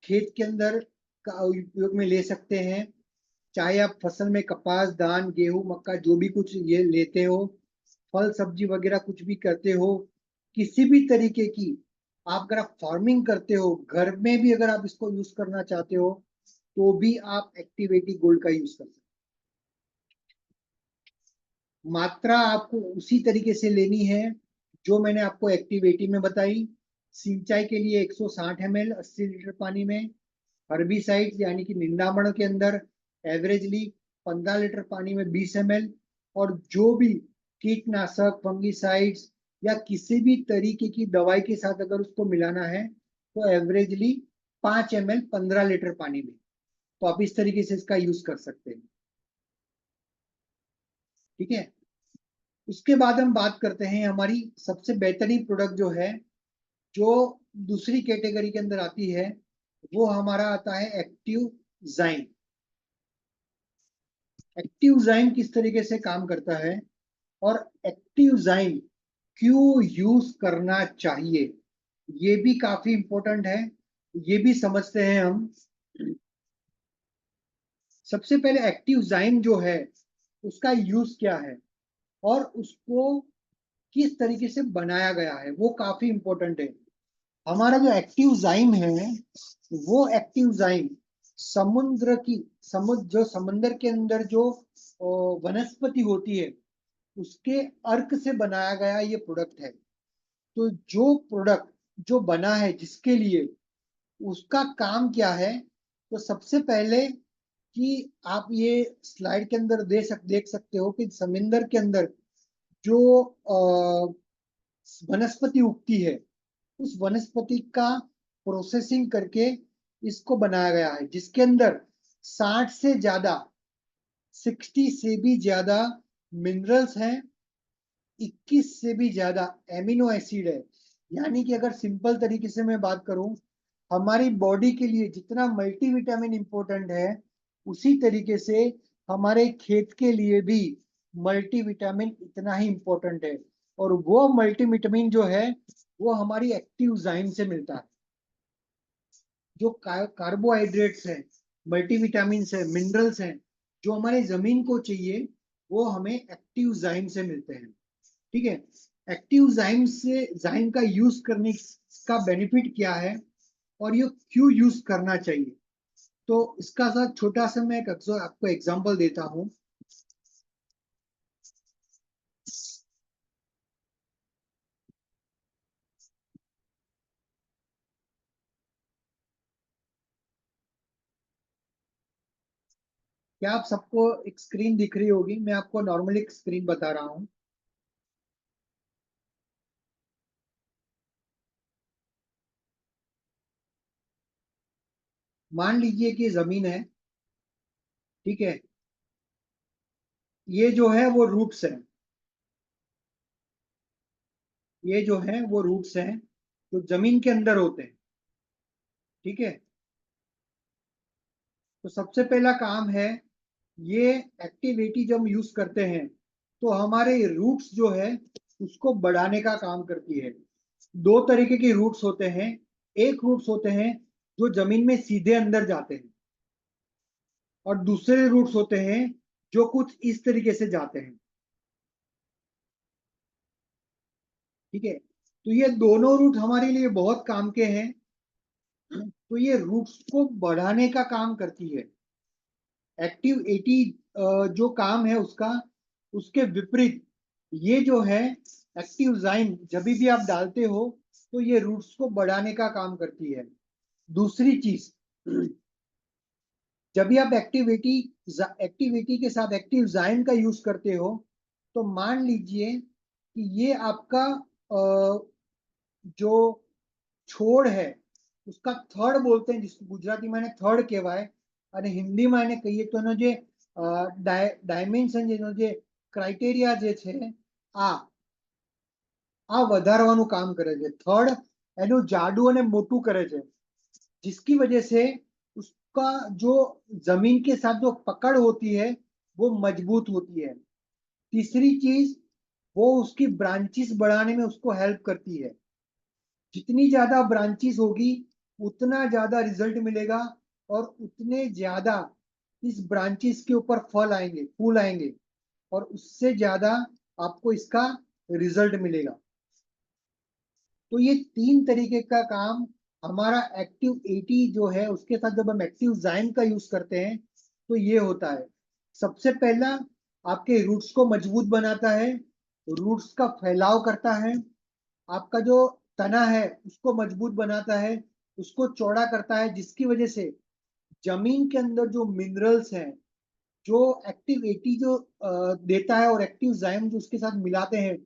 खेत के अंदर का उपयोग में ले सकते हैं, चाहे आप फसल में कपास, धान, गेहूं, मक्का जो भी कुछ ये लेते हो, फल सब्जी वगैरह कुछ भी करते हो, किसी भी तरीके की आप अगर आप फार्मिंग करते हो, घर में भी अगर आप इसको यूज करना चाहते हो तो भी आप एक्टिविटी गोल्ड का यूज कर सकते हो. मात्रा आपको उसी तरीके से लेनी है जो मैंने आपको एक्टिविटी में बताई. सिंचाई के लिए 160 ml 80 लीटर पानी में, हर्बिसाइड यानी कि निंदामण के अंदर एवरेजली 15 लीटर पानी में 20 ml, और जो भी कीटनाशक, फंगिसाइड्स या किसी भी तरीके की दवाई के साथ अगर उसको मिलाना है तो एवरेजली 5 ml 15 लीटर पानी में. तो आप इस तरीके से इसका यूज कर सकते हैं. ठीक है. उसके बाद हम बात करते हैं हमारी सबसे बेहतरीन प्रोडक्ट जो है, जो दूसरी कैटेगरी के अंदर आती है, वो हमारा आता है एक्टिव जाइम. एक्टिव जाइम किस तरीके से काम करता है और एक्टिव जाइम क्यों यूज करना चाहिए, ये भी काफी इंपॉर्टेंट है. ये भी समझते हैं हम. सबसे पहले एक्टिव जाइम जो है उसका यूज क्या है और उसको किस तरीके से बनाया गया है वो काफी इंपॉर्टेंट है। हमारा जो एक्टिव जाइम है, वो एक्टिव जाइम समुद्र जो समंदर के अंदर जो वनस्पति होती है उसके अर्क से बनाया गया ये प्रोडक्ट है। तो जो प्रोडक्ट जो बना है जिसके लिए, उसका काम क्या है? तो सबसे पहले कि आप ये स्लाइड के अंदर देख सकते हो कि समंदर के अंदर जो वनस्पति उगती है, उस वनस्पति का प्रोसेसिंग करके इसको बनाया गया है, जिसके अंदर 60 से ज्यादा 60 से भी ज्यादा मिनरल्स हैं, 21 से भी ज्यादा एमिनो एसिड है। यानी कि अगर सिंपल तरीके से मैं बात करूं, हमारी बॉडी के लिए जितना मल्टीविटामिन इंपॉर्टेंट है, उसी तरीके से हमारे खेत के लिए भी मल्टीविटामिन इतना ही इंपॉर्टेंट है। और वो मल्टीविटामिन जो है वो हमारी एक्टिव जाइम से मिलता है। जो कार्बोहाइड्रेट्स हैं, मल्टीविटामिन है, मिनरल्स हैं, जो हमारे जमीन को चाहिए, वो हमें एक्टिव जाइम से मिलते हैं। ठीक है। एक्टिव जाइम का यूज करने का बेनिफिट क्या है और ये क्यों यूज करना चाहिए? तो इसका साथ छोटा सा मैं आपको एग्जांपल देता हूं। क्या आप सबको एक स्क्रीन दिख रही होगी? मैं आपको नॉर्मली एक स्क्रीन बता रहा हूँ। मान लीजिए कि जमीन है, ठीक है। ये जो है वो रूट्स है, ये जो है वो रूट्स हैं जो जमीन के अंदर होते हैं, ठीक है। तो सबसे पहला काम है, ये एक्टिविटी जब हम यूज करते हैं तो हमारे रूट्स जो है उसको बढ़ाने का काम करती है। दो तरीके के रूट्स होते हैं। एक रूट्स होते हैं जो जमीन में सीधे अंदर जाते हैं, और दूसरे रूट्स होते हैं जो कुछ इस तरीके से जाते हैं, ठीक है। तो ये दोनों रूट हमारे लिए बहुत काम के हैं। तो ये रूट्स को बढ़ाने का काम करती है। एक्टिव 80 जो काम है उसका, उसके विपरीत ये जो है एक्टिव जाइम जब भी आप डालते हो तो ये रूट्स को बढ़ाने का काम करती है। दूसरी चीज, जब भी आप एक्टिविटी के साथ एक्टिव जाइम का यूज करते हो, तो मान लीजिए कि ये आपका जो छोड़ है उसका थर्ड बोलते हैं, जिसको गुजराती में थर्ड કહેવાય અને હિન્દીમાં એને કહીએ તો એનો જે ડાયમેન્શન જેનો જે ક્રાઇટેરિયા જે છે, આ આ વધારવાનું કામ કરે છે। થર્ડ એનું જાડું અને મોટું કરે છે, जिसकी वजह से उसका जो जमीन के साथ जो पकड़ होती है वो मजबूत होती है। तीसरी चीज, वो उसकी ब्रांचेस बढ़ाने में उसको हेल्प करती है। जितनी ज्यादा ब्रांचेस होगी उतना ज्यादा रिजल्ट मिलेगा, और उतने ज्यादा इस ब्रांचेस के ऊपर फल आएंगे, फूल आएंगे, और उससे ज्यादा आपको इसका रिजल्ट मिलेगा। तो ये तीन तरीके का काम हमारा एक्टिव 80 जो है उसके साथ जब हम एक्टिव जाइम का यूज करते हैं तो ये होता है। सबसे पहला, आपके रूट्स को मजबूत बनाता है, रूट्स का फैलाव करता है, आपका जो तना है उसको मजबूत बनाता है, उसको चौड़ा करता है, जिसकी वजह से जमीन के अंदर जो मिनरल्स हैं, जो एक्टिव 80 जो देता है और एक्टिव जाइम जो उसके साथ मिलाते हैं,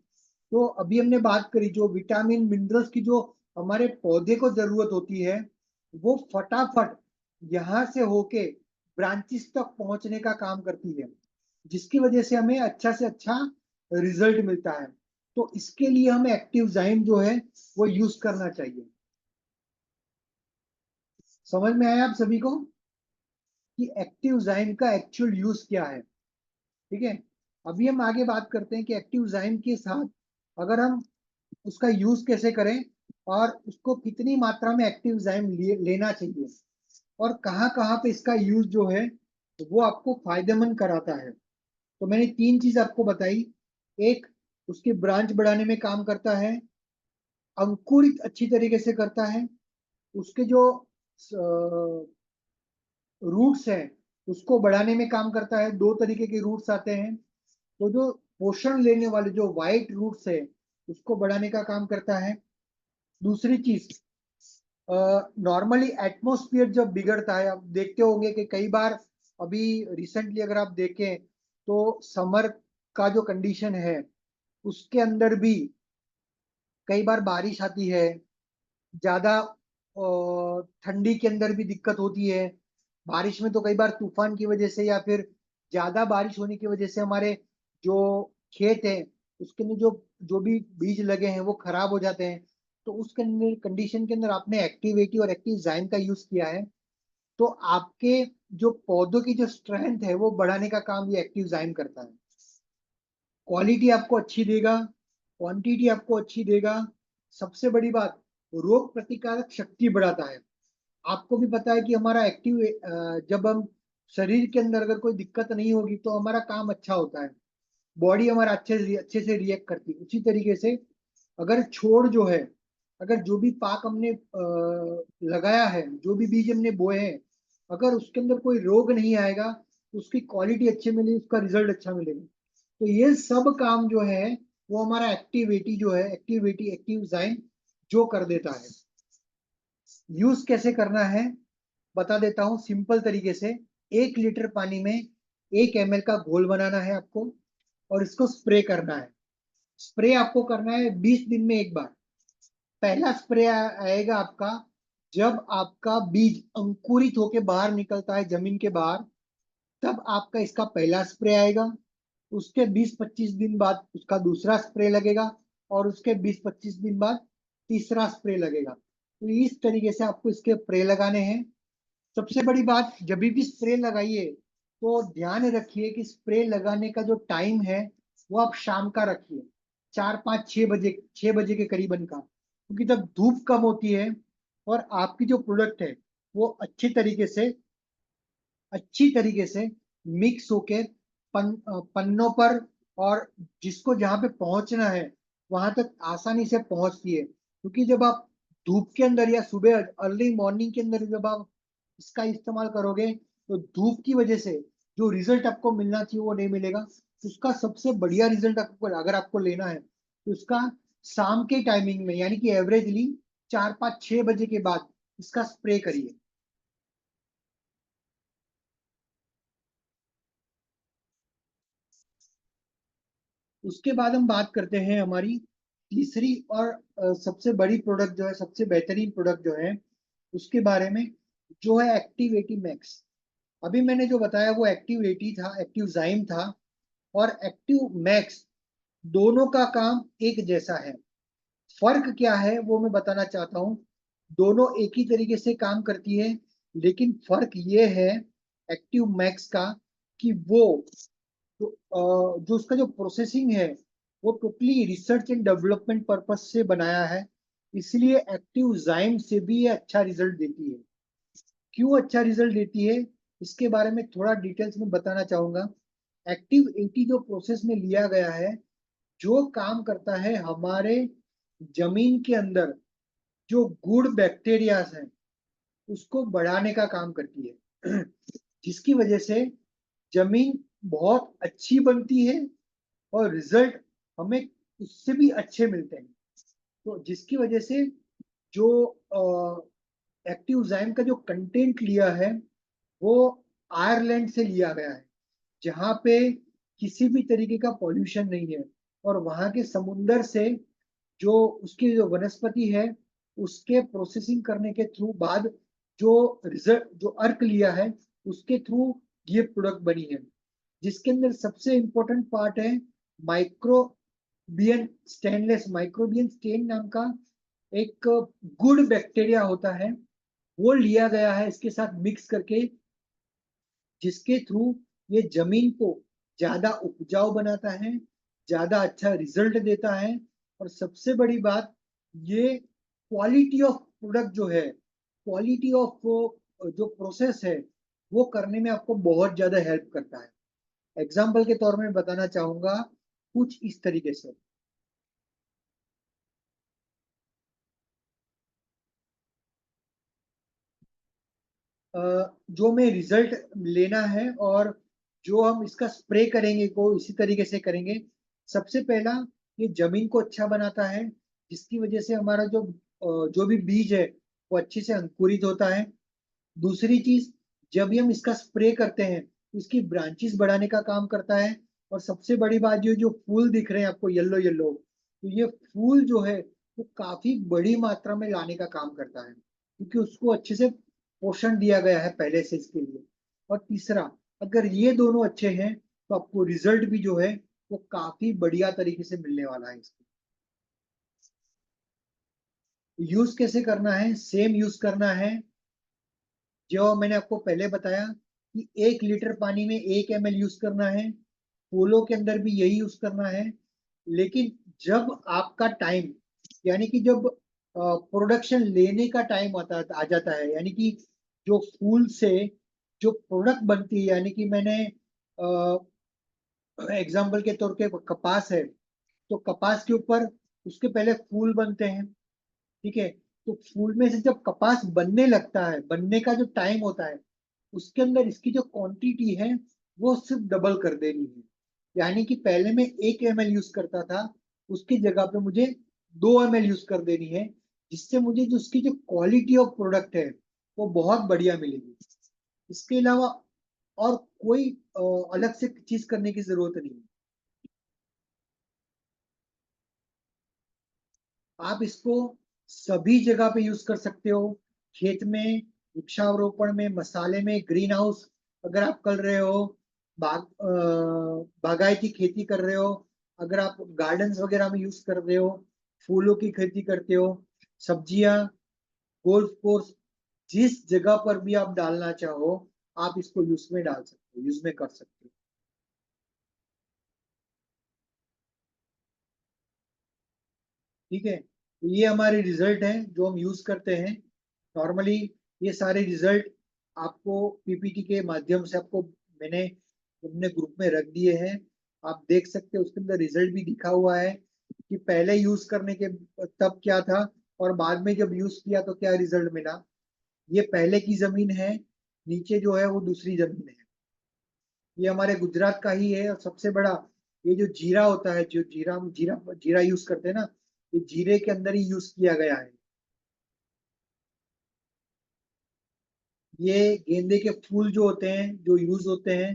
तो अभी हमने बात करी जो विटामिन मिनरल्स की जो हमारे पौधे को जरूरत होती है, वो फटाफट यहाँ से होके ब्रांचेस तक पहुंचने का काम करती है, जिसकी वजह से हमें अच्छा से अच्छा रिजल्ट मिलता है। तो इसके लिए हमें एक्टिव जाइम जो है वो यूज करना चाहिए। समझ में आया आप सभी को कि एक्टिव जाइम का एक्चुअल यूज क्या है? ठीक है। अभी हम आगे बात करते हैं कि एक्टिव जाइम के साथ अगर हम उसका यूज कैसे करें, और उसको कितनी मात्रा में एक्टिव जाइम लेना चाहिए, और कहाँ कहाँ पे इसका यूज जो है वो आपको फायदेमंद कराता है। तो मैंने तीन चीज आपको बताई। एक, उसकी ब्रांच बढ़ाने में काम करता है, अंकुरित अच्छी तरीके से करता है, उसके जो रूट्स हैं उसको बढ़ाने में काम करता है। दो तरीके के रूट्स आते हैं, तो जो पोषण लेने वाले जो वाइट रूट्स है उसको बढ़ाने का काम करता है। दूसरी चीज, नॉर्मली एटमोस्फियर जब बिगड़ता है, आप देखते होंगे कि कई बार, अभी रिसेंटली अगर आप देखें तो समर का जो कंडीशन है उसके अंदर भी कई बार बारिश आती है, ज्यादा ठंडी के अंदर भी दिक्कत होती है। बारिश में तो कई बार तूफान की वजह से या फिर ज्यादा बारिश होने की वजह से हमारे जो खेत है उसके अंदर जो जो भी बीज लगे हैं वो खराब हो जाते हैं। तो उस कंडीशन के अंदर आपने एक्टिवेटी और एक्टिव जाइम का यूज किया है, तो आपके जो पौधों की जो स्ट्रेंथ है वो बढ़ाने का काम ये एक्टिव जाइम करता है। क्वालिटी आपको अच्छी देगा, क्वांटिटी आपको अच्छी देगा। सबसे बड़ी बात, रोग प्रतिकारक शक्ति बढ़ाता है। आपको भी पता है कि हमारा एक्टिव, जब हम शरीर के अंदर अगर कोई दिक्कत नहीं होगी तो हमारा काम अच्छा होता है, बॉडी हमारा अच्छे से रिएक्ट करती है। उसी तरीके से अगर छोड़ जो है, अगर जो भी पाक हमने लगाया है, जो भी बीज हमने बोए हैं, अगर उसके अंदर कोई रोग नहीं आएगा तो उसकी क्वालिटी अच्छी मिलेगी, उसका रिजल्ट अच्छा मिलेगा। तो ये सब काम जो है वो हमारा एक्टिविटी जो है, एक्टिविटी एक्टिव जाइम जो कर देता है। यूज कैसे करना है बता देता हूँ सिंपल तरीके से। 1 लीटर पानी में 1 ml का घोल बनाना है आपको, और इसको स्प्रे करना है। स्प्रे आपको करना है 20 दिन में एक बार। पहला स्प्रे आएगा आपका जब आपका बीज अंकुरित होके बाहर निकलता है जमीन के बाहर, तब आपका इसका पहला स्प्रे आएगा। उसके 20-25 दिन बाद उसका दूसरा स्प्रे लगेगा, और उसके 20-25 दिन बाद तीसरा स्प्रे लगेगा। तो इस तरीके से आपको इसके स्प्रे लगाने हैं। सबसे बड़ी बात, जब भी स्प्रे लगाइए तो ध्यान रखिए कि स्प्रे लगाने का जो टाइम है वो आप शाम का रखिए, 4-5-6 बजे, 6 बजे के करीबन का, क्योंकि तब धूप कम होती है और आपकी जो प्रोडक्ट है वो अच्छी तरीके से मिक्स होके पन्नों पर, और जिसको जहां पे पहुंचना है वहां तक आसानी से पहुंचती है। क्योंकि जब आप धूप के अंदर या सुबह अर्ली मॉर्निंग के अंदर जब आप इसका इस्तेमाल करोगे तो धूप की वजह से जो रिजल्ट आपको मिलना चाहिए वो नहीं मिलेगा। तो उसका सबसे बढ़िया रिजल्ट आपको अगर आपको लेना है तो उसका शाम के टाइमिंग में, यानी कि एवरेजली 4-5-6 बजे के बाद इसका स्प्रे करिए। उसके बाद हम बात करते हैं हमारी तीसरी और सबसे बड़ी प्रोडक्ट जो है, सबसे बेहतरीन प्रोडक्ट जो है उसके बारे में, जो है एक्टिव 80 मैक्स। अभी मैंने जो बताया वो एक्टिव 80 था, एक्टिव जाइम था, और एक्टिव मैक्स, दोनों का काम एक जैसा है। फर्क क्या है वो मैं बताना चाहता हूँ। दोनों एक ही तरीके से काम करती है, लेकिन फर्क ये है एक्टिव मैक्स का कि वो जो उसका जो प्रोसेसिंग है वो totally research and development purpose से बनाया है, इसलिए एक्टिव जाइम से भी ये अच्छा रिजल्ट देती है। क्यों अच्छा रिजल्ट देती है इसके बारे में थोड़ा डिटेल्स में बताना चाहूंगा। एक्टिव 80 जो प्रोसेस में लिया गया है, जो काम करता है हमारे जमीन के अंदर जो गुड बैक्टीरियाज हैं उसको बढ़ाने का काम करती है, जिसकी वजह से जमीन बहुत अच्छी बनती है और रिजल्ट हमें उससे भी अच्छे मिलते हैं। तो जिसकी वजह से जो एक्टिव जाइम का जो कंटेंट लिया है वो आयरलैंड से लिया गया है, जहाँ पे किसी भी तरीके का पॉल्यूशन नहीं है, और वहाँ के समुंदर से जो उसकी जो वनस्पति है उसके प्रोसेसिंग करने के थ्रू बाद जो रिजल्ट जो अर्क लिया है उसके थ्रू ये प्रोडक्ट बनी है, जिसके अंदर सबसे इंपॉर्टेंट पार्ट है माइक्रोबियन स्टेनलेस। माइक्रोबियन स्टेन नाम का एक गुड बैक्टीरिया होता है, वो लिया गया है इसके साथ मिक्स करके, जिसके थ्रू ये जमीन को ज्यादा उपजाऊ बनाता है, ज्यादा अच्छा रिजल्ट देता है। और सबसे बड़ी बात, ये क्वालिटी ऑफ प्रोडक्ट जो है, क्वालिटी ऑफ जो प्रोसेस है वो करने में आपको बहुत ज्यादा हेल्प करता है। एग्जाम्पल के तौर में बताना चाहूंगा कुछ इस तरीके से। जो हमें रिजल्ट लेना है और जो हम इसका स्प्रे करेंगे को इसी तरीके से करेंगे। सबसे पहला, ये जमीन को अच्छा बनाता है, जिसकी वजह से हमारा जो भी बीज है वो अच्छे से अंकुरित होता है। दूसरी चीज, जब भी हम इसका स्प्रे करते हैं तो इसकी ब्रांचेस बढ़ाने का काम करता है। और सबसे बड़ी बात, ये जो फूल दिख रहे हैं आपको येलो येलो, तो ये फूल जो है वो काफी बड़ी मात्रा में लाने का काम करता है, क्योंकि उसको अच्छे से पोषण दिया गया है पहले से इसके लिए। और तीसरा, अगर ये दोनों अच्छे हैं तो आपको रिजल्ट भी जो है वो काफी बढ़िया तरीके से मिलने वाला है इसको। यूज कैसे करना है? सेम यूज करना है जो मैंने आपको पहले बताया, कि 1 लीटर पानी में 1 ml यूज करना है। फूलों के अंदर भी यही यूज करना है। लेकिन जब आपका टाइम, यानी कि जब प्रोडक्शन लेने का टाइम आ जाता है, यानी कि जो फूल से जो प्रोडक्ट बनती है, यानी कि मैंने एग्जाम्पल के तौर पे कपास है, तो कपास के ऊपर उसके पहले फूल बनते हैं। ठीक है, तो फूल में से जब कपास बनने लगता है, बनने का जो टाइम होता है, उसके अंदर इसकी जो क्वांटिटी है वो सिर्फ डबल कर देनी है। यानी कि पहले मैं 1 ml यूज करता था, उसकी जगह पे मुझे 2 ml यूज कर देनी है, जिससे मुझे जो उसकी जो क्वालिटी ऑफ प्रोडक्ट है वो बहुत बढ़िया मिलेगी। इसके अलावा और कोई अलग से चीज करने की जरूरत नहीं है। आप इसको सभी जगह पे यूज कर सकते हो। खेत में, वृक्षारोपण में, मसाले में, ग्रीन हाउस अगर आप कर रहे हो, बागायती खेती कर रहे हो, अगर आप गार्डन्स वगैरह में यूज कर रहे हो, फूलों की खेती करते हो, सब्जियां, गोल्फ कोर्स, जिस जगह पर भी आप डालना चाहो आप इसको यूज में डाल सकते हो, यूज में कर सकते हो। ठीक है, तो ये हमारे रिजल्ट हैं जो हम यूज करते हैं नॉर्मली। ये सारे रिजल्ट आपको पीपीटी के माध्यम से आपको मैंने अपने ग्रुप में रख दिए हैं। आप देख सकते हो, उसके अंदर रिजल्ट भी दिखा हुआ है कि पहले यूज करने के तब क्या था और बाद में जब यूज किया तो क्या रिजल्ट मिला। ये पहले की जमीन है, नीचे जो है वो दूसरी जमीन है। ये हमारे गुजरात का ही है। और सबसे बड़ा, ये जो जीरा होता है, जो जीरा जीरा जीरा यूज करते हैं ना, ये जीरे के अंदर ही यूज किया गया है। ये गेंदे के फूल जो होते हैं, जो यूज होते हैं,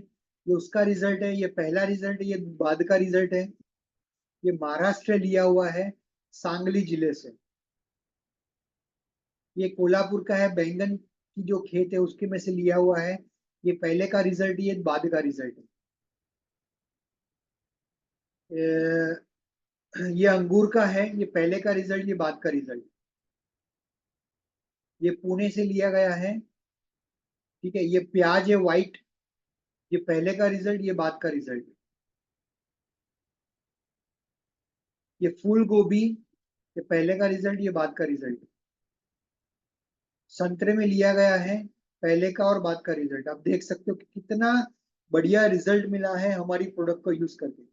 ये उसका रिजल्ट है। ये पहला रिजल्ट है, ये बाद का रिजल्ट है। ये महाराष्ट्र लिया हुआ है, सांगली जिले से। ये कोल्हापुर का है, बैंगन की जो खेत है उसके में से लिया हुआ है। ये पहले का रिजल्ट, ये बाद का रिजल्ट है। ये अंगूर का है, ये पहले का रिजल्ट, ये बाद का रिजल्ट। ये पुणे से लिया गया है। ठीक है, ये प्याज है व्हाइट, ये पहले का रिजल्ट, ये बाद का रिजल्ट। ये फूल गोभी, ये पहले का रिजल्ट, ये बाद का रिजल्ट। संतरे में लिया गया है, पहले का और बाद का रिजल्ट। आप देख सकते हो कि कितना बढ़िया रिजल्ट मिला है हमारी प्रोडक्ट को यूज करके।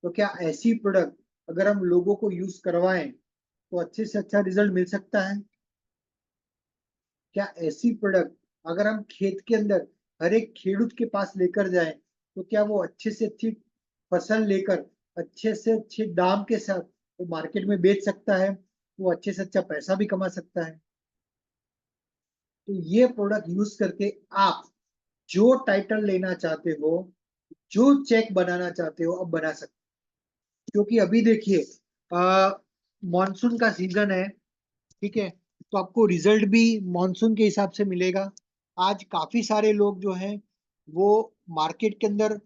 तो क्या ऐसी प्रोडक्ट अगर हम लोगों को यूज करवाएं तो अच्छे से अच्छा रिजल्ट मिल सकता है? क्या ऐसी प्रोडक्ट अगर हम खेत के अंदर हर एक खेडूत के पास लेकर जाएं तो क्या वो अच्छे से अच्छी फसल लेकर अच्छे से अच्छे दाम के साथ वो मार्केट में बेच सकता है, वो अच्छे से अच्छा पैसा भी कमा सकता है? तो ये प्रोडक्ट यूज करके आप जो टाइटल लेना चाहते हो, जो चेक बनाना चाहते हो, अब बना सकते हो। क्योंकि अभी देखिए, मॉनसून का सीजन है। ठीक है, तो आपको रिजल्ट भी मॉनसून के हिसाब से मिलेगा। आज काफी सारे लोग जो हैं वो मार्केट के अंदर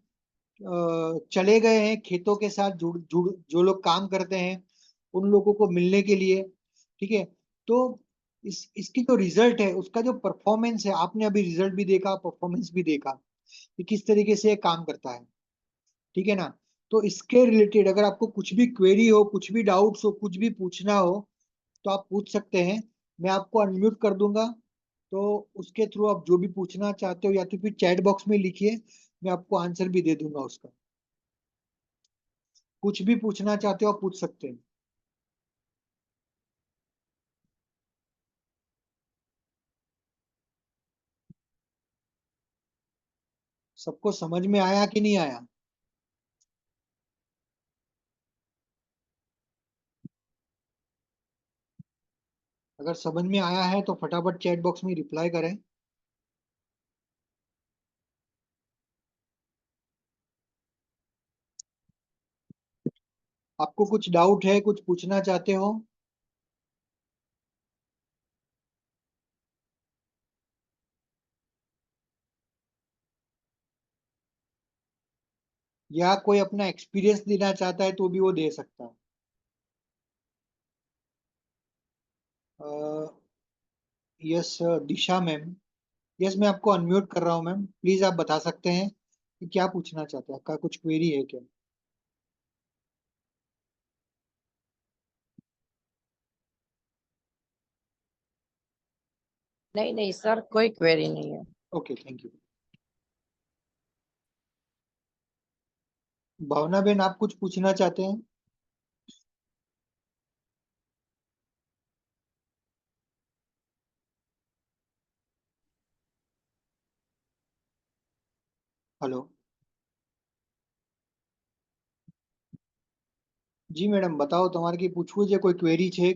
चले गए हैं खेतों के साथ जुड़ जुड़ जो लोग काम करते हैं उन लोगों को मिलने के लिए। ठीक है, तो इसकी जो रिजल्ट है, उसका जो परफॉर्मेंस है, आपने अभी रिजल्ट भी देखा, परफॉर्मेंस भी देखा कि किस तरीके से ये काम करता है। ठीक है ना? तो इसके रिलेटेड अगर आपको कुछ भी क्वेरी हो, कुछ भी डाउट्स हो, कुछ भी पूछना हो तो आप पूछ सकते हैं। मैं आपको अनम्यूट कर दूंगा, तो उसके थ्रू आप जो भी पूछना चाहते हो या तो फिर चैट बॉक्स में लिखिए, मैं आपको आंसर भी दे दूंगा उसका। कुछ भी पूछना चाहते हो आप पूछ सकते हैं। सबको समझ में आया कि नहीं आया? अगर समझ में आया है तो फटाफट चैट बॉक्स में रिप्लाई करें। आपको कुछ डाउट है, कुछ पूछना चाहते हो? या कोई अपना एक्सपीरियंस देना चाहता है तो भी वो दे सकता है। यस दिशा मैम। यस, मैं आपको अनम्यूट कर रहा हूँ मैम, प्लीज आप बता सकते हैं कि क्या पूछना चाहते हैं, आपका कुछ क्वेरी है क्या? नहीं नहीं सर, कोई क्वेरी नहीं है। Okay, thank you. Bhavna ben, आप कुछ पूछना चाहते हैं? हेलो जी મેડમ, બતાવો તમારે કઈ પૂછવું છે, કોઈ ક્વેરી છે?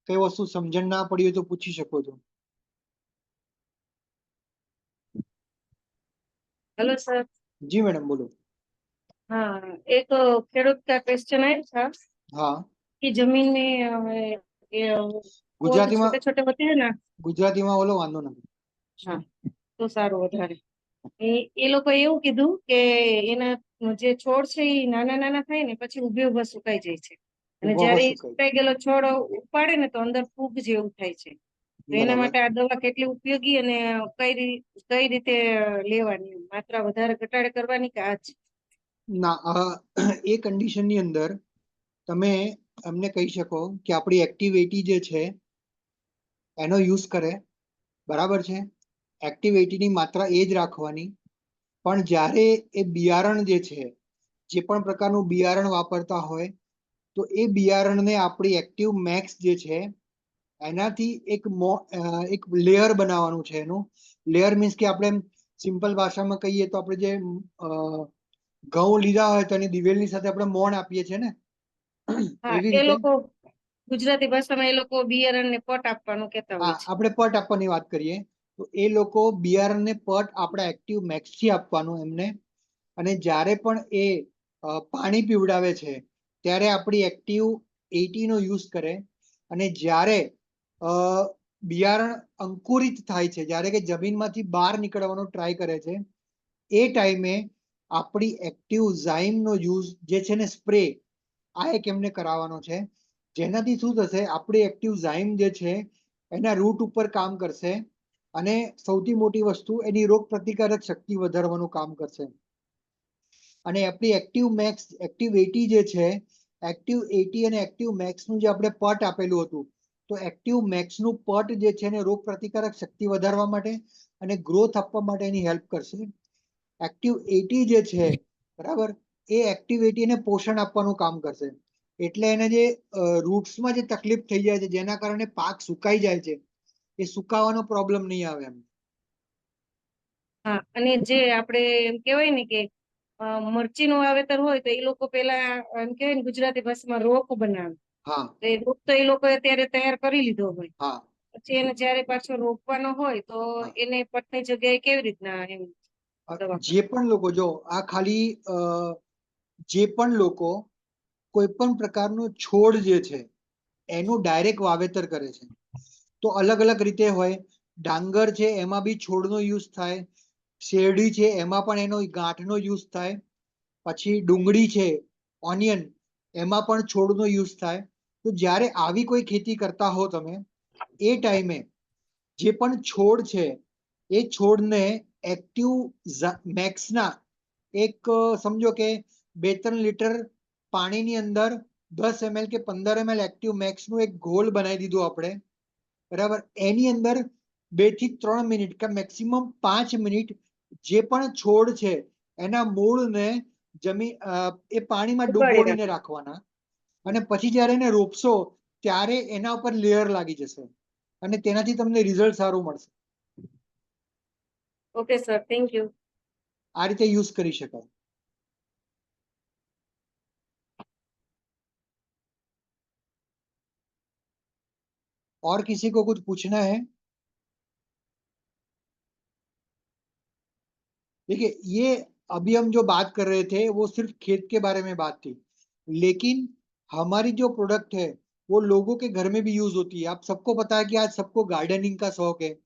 કઈ વસ્તુ સમજણ ના પડી હોય તો પૂછી શકો છો। Hello sir. जी मैडम बोलो। हाँ, एक खेडूत का क्वेश्चन है था हाँ, कि जमीन में ये पौध ગુજરાતીમાં छोटे छोटे होते हैं ना। ગુજરાતીમાં બોલો, વાંધો નથી। હા, તો સારું વધારે। એ લોકો એવું કીધું કે એના જે છોડ છે એ નાના નાના થાય ને પછી ઉભે ઉભા સુકાઈ જાય છે, અને ઉભા ઉભા જયારે એ સુકાય સુકાઈ ગયેલો છોડ ઉપાડે ને તો અંદર ફૂગ જેવું થાય છે। તો એના બરાબર। માટે આ દવા કેટલી ઉપયોગી અને કઈ રીતે લેવાની, માત્રા વધારે ઘટાડે કરવાની કે આ જ? ના, એ કન્ડિશનની અંદર તમે એમને કહી શકો કે આપણી એક્ટિવિટી જે છે એનો યુઝ કરે, બરાબર છે। એક્ટિવિટીની માત્રા એ જ રાખવાની। પણ જ્યારે એ બિયારણ જે છે, જે પણ પ્રકારનું બિયારણ વાપરતા હોય, તો એ બિયારણને આપણી એક્ટિવ મેક્સ જે છે એનાથી એક લેયર બનાવવાનું છે। એનું લેયર મીન્સ કે આપણે સિમ્પલ ભાષામાં કહીએ તો આપણે જે ઘઉં લીધા હોય તો એની દિવેલની સાથે આપણે મોણ આપીએ છીએ ને, હા, એવી એ રીતે લોકો ગુજરાતી ભાષામાં એ લોકો બિયારણને પટ આપવાનું કહેતા હોય છે। આપણે પટ આપવાની વાત કરીએ તો એ લોકો બિયારણને પટ આપણા એક્ટિવ મેક્સથી આપવાનું એમને। અને જ્યારે પણ એ પાણી પીવડાવે છે ત્યારે આપણી એક્ટિવ 80 નો યુઝ કરે। અને જ્યારે બિયારણ અંકુરિત થાય છે, જ્યારે કે જમીનમાંથી બહાર નીકળવાનો ટ્રાય કરે છે, એ ટાઈમે આપણી એક્ટિવ ઝાઇમનો યુઝ જે છે ને સ્પ્રે, આ એક એમને કરાવવાનો છે। જેનાથી શું થશે, આપણી એક્ટિવ ઝાઇમ જે છે એના રૂટ ઉપર કામ કરશે અને સૌથી મોટી વસ્તુ એની રોગ પ્રતિકારક શક્તિ વધારવાનું કામ કરશે। અને આપણી એક્ટિવ મેક્સ, એક્ટિવ 80 જે છે, એક્ટિવ 80 અને એક્ટિવ મેક્સનું જે આપણે પટ આપેલું હતું, તો એક્ટિવ મેક્સનું પટ જે છે ને રોગ પ્રતિકારક શક્તિ વધારવા માટે અને ગ્રોથ આપવા માટે એની હેલ્પ કરશે। એક્ટિવ 80 જે છે, બરાબર, એ એક્ટિવ 80 ને પોષણ આપવાનું કામ કરશે। એટલે એને જે રૂટ્સમાં જે તકલીફ થઈ જાય છે, જેના કારણે પાક સુકાઈ જાય છે, એ સુકાવાનો પ્રોબ્લેમ નહીં આવે એમ। હા, અને જે આપણે એમ કહેવાય ને કે મરચીનું વાવેતર હોય તો એ લોકો પેલા એમ કહેવાય ને ગુજરાતી ભાષામાં રોપ બનાવે, હા તો એ રોપ તો એ લોકો અત્યારે તૈયાર કરી લીધો હોય, હા પછી એને જયારે પાછો રોપવાનો હોય તો હા। એને પટની જગ્યાએ કેવી રીતના એમ દવા જે પણ લોકો, જો આ ખાલી જે પણ લોકો કોઈ પણ પ્રકારનો છોડ જે છે એનું ડાયરેક્ટ વાવેતર કરે છે, તો અલગ અલગ રીતે હોય। ડાંગર છે એમાં બી છોડનો યુઝ થાય, શેરડી છે એમાં પણ એનો ગાંઠનો યુઝ થાય, પછી ડુંગળી છે, ઓનિયન, એમાં પણ છોડનો યુઝ થાય। તો જ્યારે આવી કોઈ ખેતી કરતા હો તમે, એ ટાઈમે જે પણ છોડ છે એ છોડને એક્ટિવ મેક્સના એક સમજો કે 2-3 લીટર પાણીની અંદર 10 ml કે 15 ml એક્ટિવ મેક્સનું એક ઘોલ બનાવી દીધું આપણે, બરાબર। એની અંદર 2 થી 3 મિનિટ કે મેક્સિમમ 5 મિનિટ જે પણ છોડ છે એના મૂળને એ પાણીમાં ઉગાડી ડુબોડીને રાખે? રાખવાના। અને પછી જ્યારે એને રોપશો ત્યારે એના ઉપર લેયર લાગી જશે અને તેનાથી તમને રિઝલ્ટ સારું મળશે। Okay sir, thank you. आ रीते यूज करी शकाय। और किसी को कुछ पूछना है? देखिए, ये अभी हम जो बात कर रहे थे वो सिर्फ खेत के बारे में बात थी, लेकिन हमारी जो प्रोडक्ट है वो लोगों के घर में भी यूज होती है। आप सबको पता है कि आज सबको गार्डनिंग का शौक है,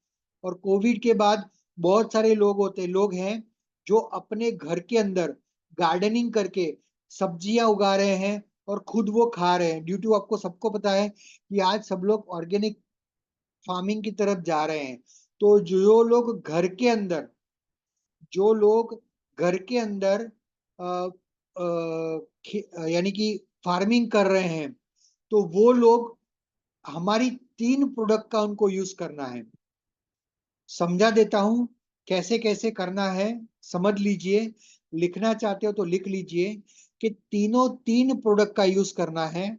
और कोविड के बाद बहुत सारे लोग हैं जो अपने घर के अंदर गार्डनिंग करके सब्जियां उगा रहे हैं और खुद वो खा रहे हैं। ड्यू टू आपको सबको पता है कि आज सब लोग ऑर्गेनिक फार्मिंग की तरफ जा रहे हैं। तो जो लोग घर के अंदर अ, यानी कि फार्मिंग कर रहे हैं, तो वो लोग हमारी 3 प्रोडक्ट का उनको यूज करना है। समझा देता हूं कैसे कैसे करना है, समझ लीजिए। लिखना चाहते हो तो लिख लीजिए कि तीनों 3 प्रोडक्ट का यूज करना है,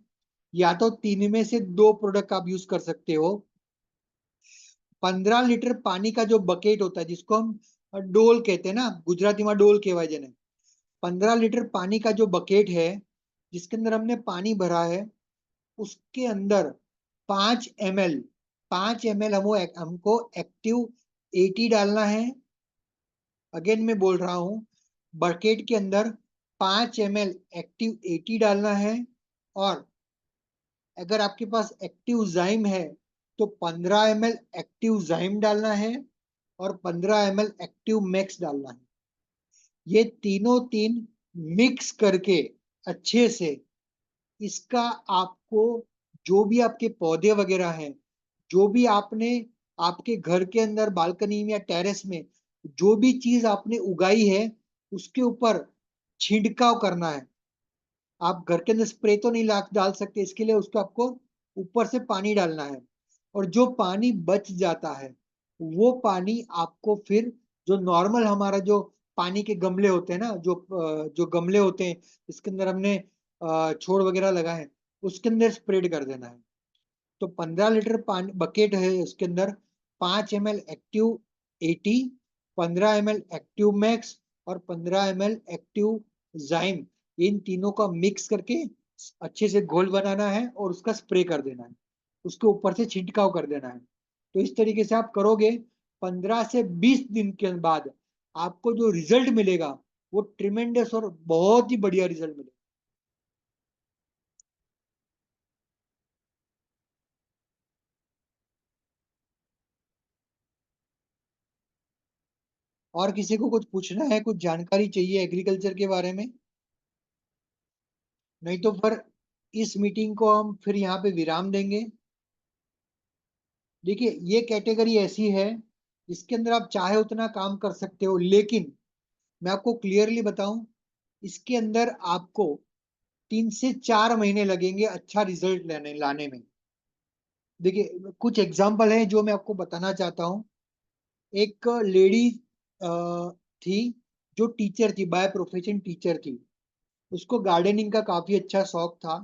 या तो 3 में से 2 प्रोडक्ट आप यूज कर सकते हो। 15 लीटर पानी का जो बकेट होता है, जिसको हम डोल कहते हैं ना, गुजराती में डोल कहवाय जेने। 15 लीटर पानी का जो बकेट है, जिसके अंदर हमने पानी भरा है, उसके अंदर 5 ml 5 ml हमको एक्टिव 80 डालना है। अगेन मैं बोल रहा हूं, बकेट के अंदर 5 ml एक्टिव 80 डालना है। और अगर आपके पास एक्टिव जाइम है तो 15 ml एक्टिव जाइम डालना है और 15 ml एक्टिव मैक्स डालना है। ये तीनों तीन मिक्स करके अच्छे से इसका आपको, जो भी आपके पौधे वगैरह हैं, जो भी आपने आपके घर के अंदर बालकनी में या टेरेस में जो भी चीज आपने उगाई है, उसके ऊपर छिड़काव करना है। आप घर के अंदर स्प्रे तो नहीं डाल सकते, इसके लिए उसको आपको ऊपर से पानी डालना है। और जो पानी बच जाता है वो पानी आपको फिर, जो नॉर्मल हमारा जो पानी के गमले होते हैं ना, जो गमले होते हैं इसके अंदर हमने छोड़ वगैरह लगाए हैं, उसके अंदर स्प्रेड कर देना है। तो 15 लीटर पानी बकेट है, उसके अंदर 5 ml active 80, 15 ml active max और 15 ml एक्टिव जाइम, इन तीनों का मिक्स करके अच्छे से घोल बनाना है और उसका स्प्रे कर देना है, उसके ऊपर से छिड़काव कर देना है। तो इस तरीके से आप करोगे, 15 से 20 दिन के बाद आपको जो रिजल्ट मिलेगा वो ट्रिमेंडस और बहुत ही बढ़िया रिजल्ट मिलेगा। और किसी को कुछ पूछना है, कुछ जानकारी चाहिए एग्रीकल्चर के बारे में? नहीं तो फिर इस मीटिंग को हम फिर यहाँ पे विराम देंगे। देखिए, ये कैटेगरी ऐसी है जिसके अंदर आप चाहे उतना काम कर सकते हो, लेकिन मैं आपको क्लियरली बताऊं, इसके अंदर आपको 3 से 4 महीने लगेंगे अच्छा रिजल्ट लाने में। देखिए, कुछ एग्जाम्पल है जो मैं आपको बताना चाहता हूँ। एक लेडी थी जो टीचर थी, बाय प्रोफेशन टीचर थी। उसको गार्डनिंग का काफी अच्छा शौक था।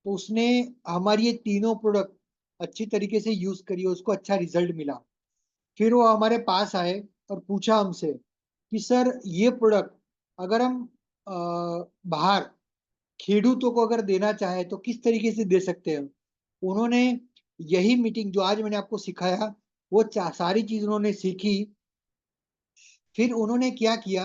तो उसने हमारी ये तीनों प्रोडक्ट अच्छी तरीके से यूज करी, उसको अच्छा रिजल्ट मिला। फिर वो हमारे पास आए और पूछा हमसे कि सर, ये प्रोडक्ट अगर हम बाहर खेडूतों को अगर देना चाहे तो किस तरीके से दे सकते हैं। उन्होंने यही मीटिंग जो आज मैंने आपको सिखाया, वो सारी चीज उन्होंने सीखी। फिर उन्होंने क्या किया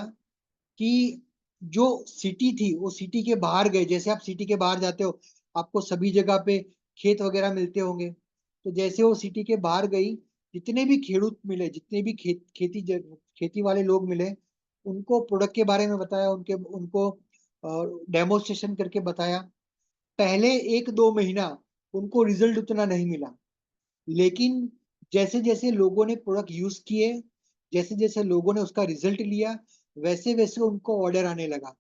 कि जो सिटी थी वो सिटी के बाहर गए। जैसे आप सिटी के बाहर जाते हो, आपको सभी जगह पे खेत वगैरह मिलते होंगे। तो जैसे वो सिटी के बाहर गई, जितने भी खेडूत मिले, जितने भी खेती वाले लोग मिले, उनको प्रोडक्ट के बारे में बताया, उनको डेमोस्ट्रेशन करके बताया। पहले 1-2 महीना उनको रिजल्ट उतना नहीं मिला, लेकिन जैसे जैसे लोगों ने प्रोडक्ट यूज किए, जैसे जैसे लोगों ने उसका रिजल्ट लिया, वैसे वैसे उनको ऑर्डर आने लगा।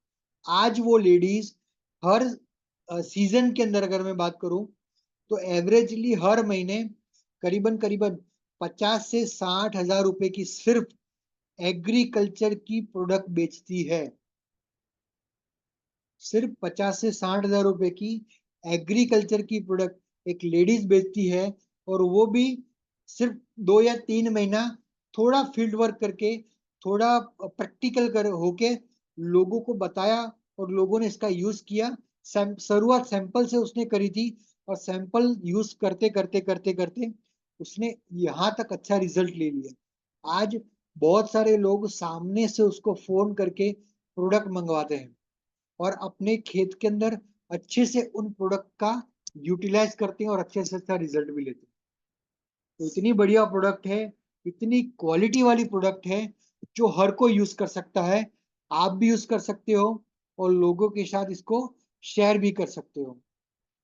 आज वो लेडीज हर सीजन के अंदर अगर मैं बात करूं, तो एवरेजली हर महीने करीबन करीबन 50 से 60 हजार रुपए की सिर्फ एग्रीकल्चर की प्रोडक्ट बेचती है। सिर्फ 50 से 60 हजार रुपए की एग्रीकल्चर की प्रोडक्ट एक लेडीज बेचती है, और वो भी सिर्फ 2 या 3 महीना थोड़ा फील्ड वर्क करके थोड़ा प्रैक्टिकल कर होके लोगों को बताया और लोगों ने इसका यूज किया। शुरुआत सैंपल से उसने करी थी और सैंपल यूज करते करते करते करते उसने यहाँ तक अच्छा रिजल्ट ले लिया। आज बहुत सारे लोग सामने से उसको फोन करके प्रोडक्ट मंगवाते हैं और अपने खेत के अंदर अच्छे से उन प्रोडक्ट का यूटिलाइज करते हैं और अच्छे से अच्छा रिजल्ट भी लेते हैं। तो इतनी बढ़िया प्रोडक्ट है, इतनी क्वालिटी वाली प्रोडक्ट है जो हर कोई यूज कर सकता है। आप भी यूज कर सकते हो और लोगों के साथ इसको शेयर भी कर सकते हो।